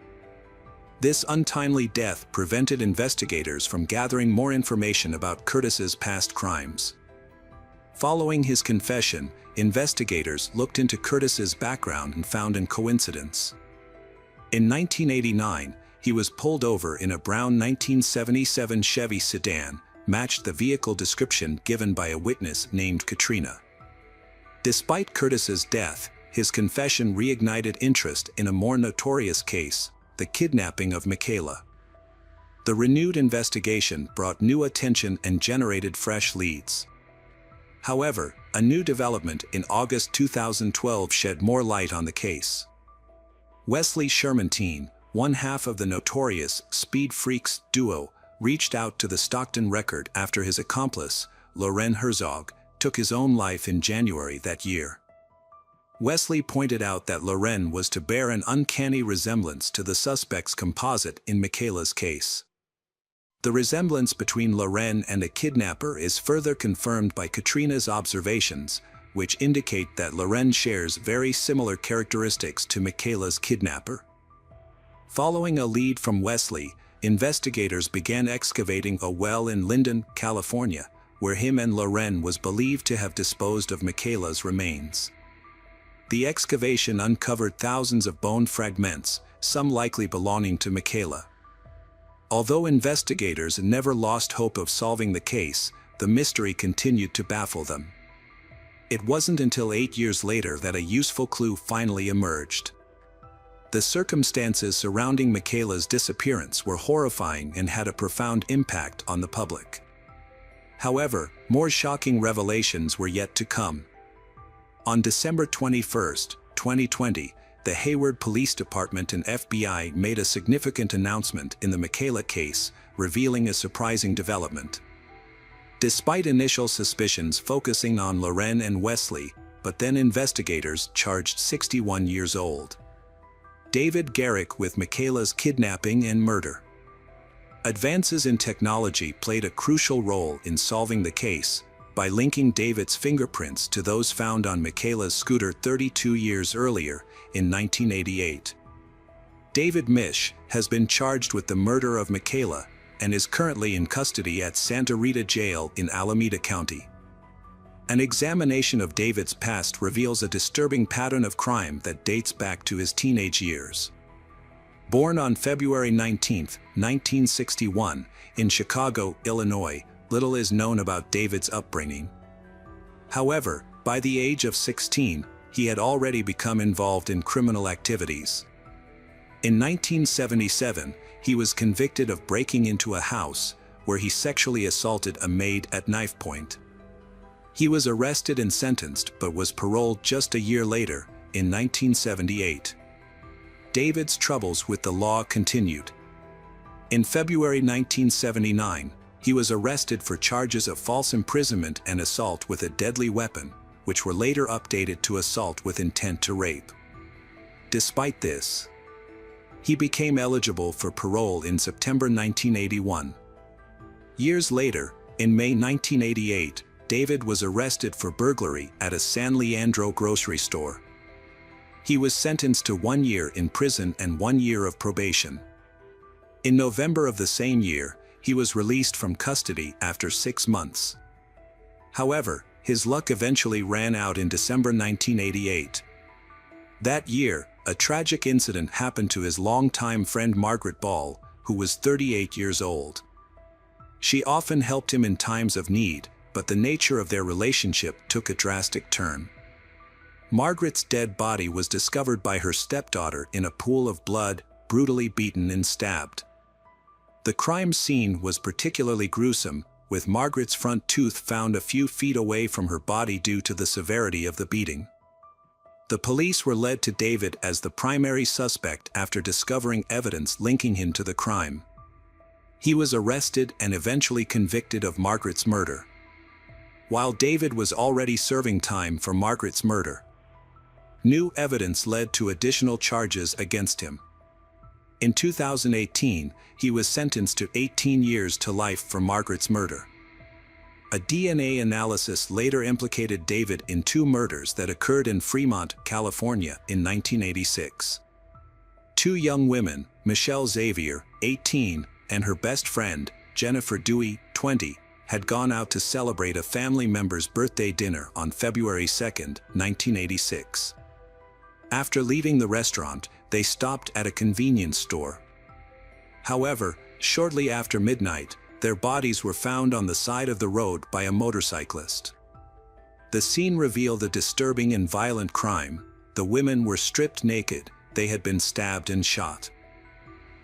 Speaker 1: This untimely death prevented investigators from gathering more information about Curtis's past crimes. Following his confession, investigators looked into Curtis's background and found a coincidence. In 1989, he was pulled over in a brown 1977 Chevy sedan, matched the vehicle description given by a witness named Katrina. Despite Curtis's death, his confession reignited interest in a more notorious case, the kidnapping of Michaela. The renewed investigation brought new attention and generated fresh leads. However, a new development in August 2012 shed more light on the case. Wesley Sherman, one half of the notorious Speed Freaks duo, reached out to the Stockton Record after his accomplice, Loren Herzog, took his own life in January that year. Wesley pointed out that Loren was to bear an uncanny resemblance to the suspect's composite in Michaela's case. The resemblance between Loren and the kidnapper is further confirmed by Katrina's observations, which indicate that Loren shares very similar characteristics to Michaela's kidnapper. Following a lead from Wesley, investigators began excavating a well in Linden, California, where him and Loren was believed to have disposed of Michaela's remains. The excavation uncovered thousands of bone fragments, some likely belonging to Michaela. Although investigators never lost hope of solving the case, the mystery continued to baffle them. It wasn't until 8 years later that a useful clue finally emerged. The circumstances surrounding Michaela's disappearance were horrifying and had a profound impact on the public. However, more shocking revelations were yet to come. On December 21, 2020, the Hayward Police Department and FBI made a significant announcement in the Michaela case, revealing a surprising development. Despite initial suspicions focusing on Loren and Wesley, but then investigators charged 61 years old David Garrick with Michaela's kidnapping and murder. Advances in technology played a crucial role in solving the case, by linking David's fingerprints to those found on Michaela's scooter 32 years earlier, in 1988. David Misch has been charged with the murder of Michaela and is currently in custody at Santa Rita Jail in Alameda County. An examination of David's past reveals a disturbing pattern of crime that dates back to his teenage years. Born on February 19, 1961, in Chicago, Illinois, little is known about David's upbringing. However, by the age of 16, he had already become involved in criminal activities. In 1977, he was convicted of breaking into a house where he sexually assaulted a maid at knife point. He was arrested and sentenced but was paroled just a year later, in 1978. David's troubles with the law continued. In February 1979, he was arrested for charges of false imprisonment and assault with a deadly weapon, which were later updated to assault with intent to rape. Despite this, he became eligible for parole in September 1981. Years later, in May 1988, David was arrested for burglary at a San Leandro grocery store. He was sentenced to 1 year in prison and 1 year of probation. In November of the same year, he was released from custody after 6 months. However, his luck eventually ran out in December 1988. That year, a tragic incident happened to his longtime friend Margaret Ball, who was 38 years old. She often helped him in times of need, but the nature of their relationship took a drastic turn. Margaret's dead body was discovered by her stepdaughter in a pool of blood, brutally beaten and stabbed. The crime scene was particularly gruesome, with Margaret's front tooth found a few feet away from her body due to the severity of the beating. The police were led to David as the primary suspect after discovering evidence linking him to the crime. He was arrested and eventually convicted of Margaret's murder. While David was already serving time for Margaret's murder, new evidence led to additional charges against him. In 2018, he was sentenced to 18 years to life for Margaret's murder. A DNA analysis later implicated David in 2 murders that occurred in Fremont, California, in 1986. 2 young women, Michelle Xavier, 18, and her best friend, Jennifer Dewey, 20, had gone out to celebrate a family member's birthday dinner on February 2, 1986. After leaving the restaurant, they stopped at a convenience store. However, shortly after midnight, their bodies were found on the side of the road by a motorcyclist. The scene revealed a disturbing and violent crime. The women were stripped naked, they had been stabbed and shot.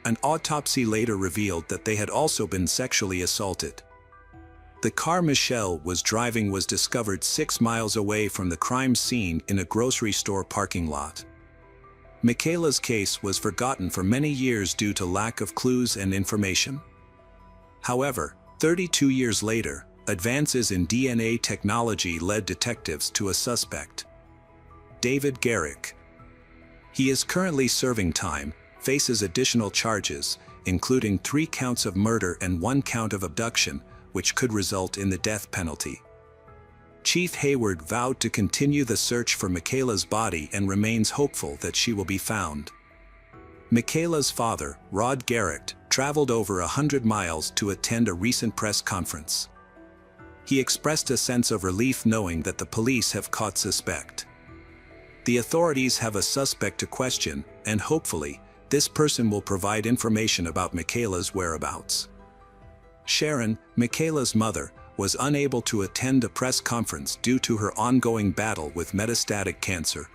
Speaker 1: An autopsy later revealed that they had also been sexually assaulted. The car Michelle was driving was discovered 6 miles away from the crime scene in a grocery store parking lot. Michaela's case was forgotten for many years due to lack of clues and information. However, 32 years later, advances in DNA technology led detectives to a suspect: David Garrick. He is currently serving time, faces additional charges, including 3 counts of murder and 1 count of abduction, which could result in the death penalty. Chief Hayward vowed to continue the search for Michaela's body and remains hopeful that she will be found. Michaela's father, Rod Garrett, traveled over 100 miles to attend a recent press conference. He expressed a sense of relief knowing that the police have caught suspect. The authorities have a suspect to question, and hopefully, this person will provide information about Michaela's whereabouts. Sharon, Michaela's mother, was unable to attend a press conference due to her ongoing battle with metastatic cancer.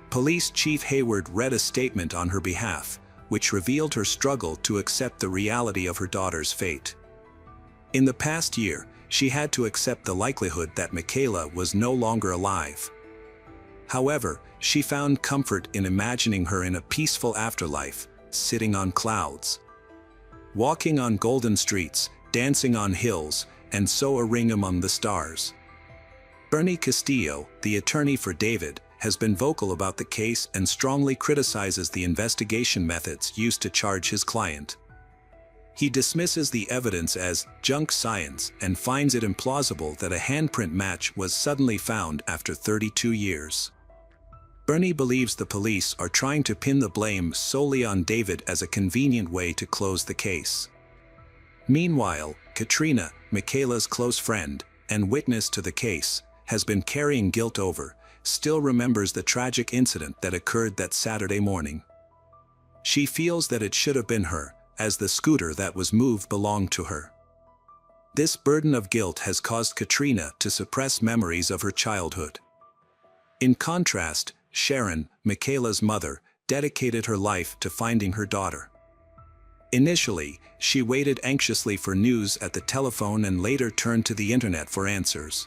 Speaker 1: Police Chief Hayward read a statement on her behalf, which revealed her struggle to accept the reality of her daughter's fate. In the past year, she had to accept the likelihood that Michaela was no longer alive. However, she found comfort in imagining her in a peaceful afterlife, sitting on clouds, walking on golden streets, dancing on hills, and so a ring among the stars. Bernie Castillo, the attorney for David, has been vocal about the case and strongly criticizes the investigation methods used to charge his client. He dismisses the evidence as junk science and finds it implausible that a handprint match was suddenly found after 32 years. Bernie believes the police are trying to pin the blame solely on David as a convenient way to close the case. Meanwhile, Katrina, Michaela's close friend and witness to the case, has been carrying guilt over, still remembers the tragic incident that occurred that Saturday morning. She feels that it should have been her, as the scooter that was moved belonged to her. This burden of guilt has caused Katrina to suppress memories of her childhood. In contrast, Sharon, Michaela's mother, dedicated her life to finding her daughter. Initially, she waited anxiously for news at the telephone and later turned to the internet for answers.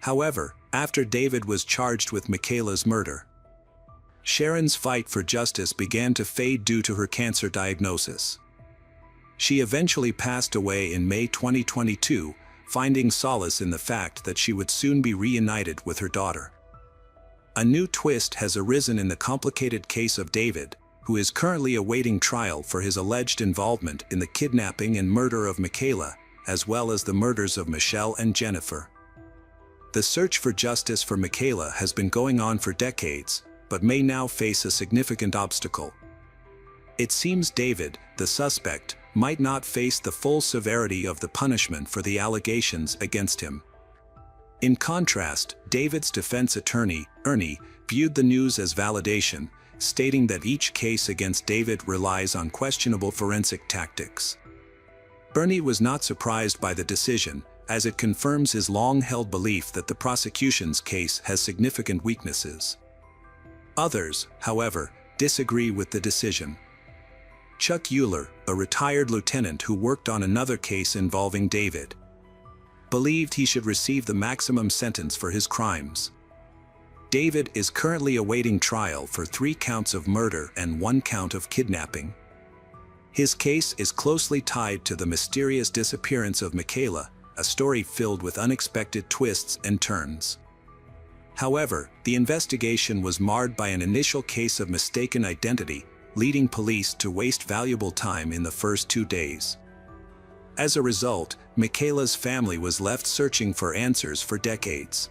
Speaker 1: However, after David was charged with Michaela's murder, Sharon's fight for justice began to fade due to her cancer diagnosis. She eventually passed away in May 2022, finding solace in the fact that she would soon be reunited with her daughter. A new twist has arisen in the complicated case of David, who is currently awaiting trial for his alleged involvement in the kidnapping and murder of Michaela, as well as the murders of Michelle and Jennifer. The search for justice for Michaela has been going on for decades, but may now face a significant obstacle. It seems David, the suspect, might not face the full severity of the punishment for the allegations against him. In contrast, David's defense attorney, Ernie, viewed the news as validation, stating that each case against David relies on questionable forensic tactics. Ernie was not surprised by the decision, as it confirms his long-held belief that the prosecution's case has significant weaknesses. Others, however, disagree with the decision. Chuck Euler, a retired lieutenant who worked on another case involving David, believed he should receive the maximum sentence for his crimes. David is currently awaiting trial for 3 counts of murder and 1 count of kidnapping. His case is closely tied to the mysterious disappearance of Michaela, a story filled with unexpected twists and turns. However, the investigation was marred by an initial case of mistaken identity, leading police to waste valuable time in the first 2 days. As a result, Michaela's family was left searching for answers for decades.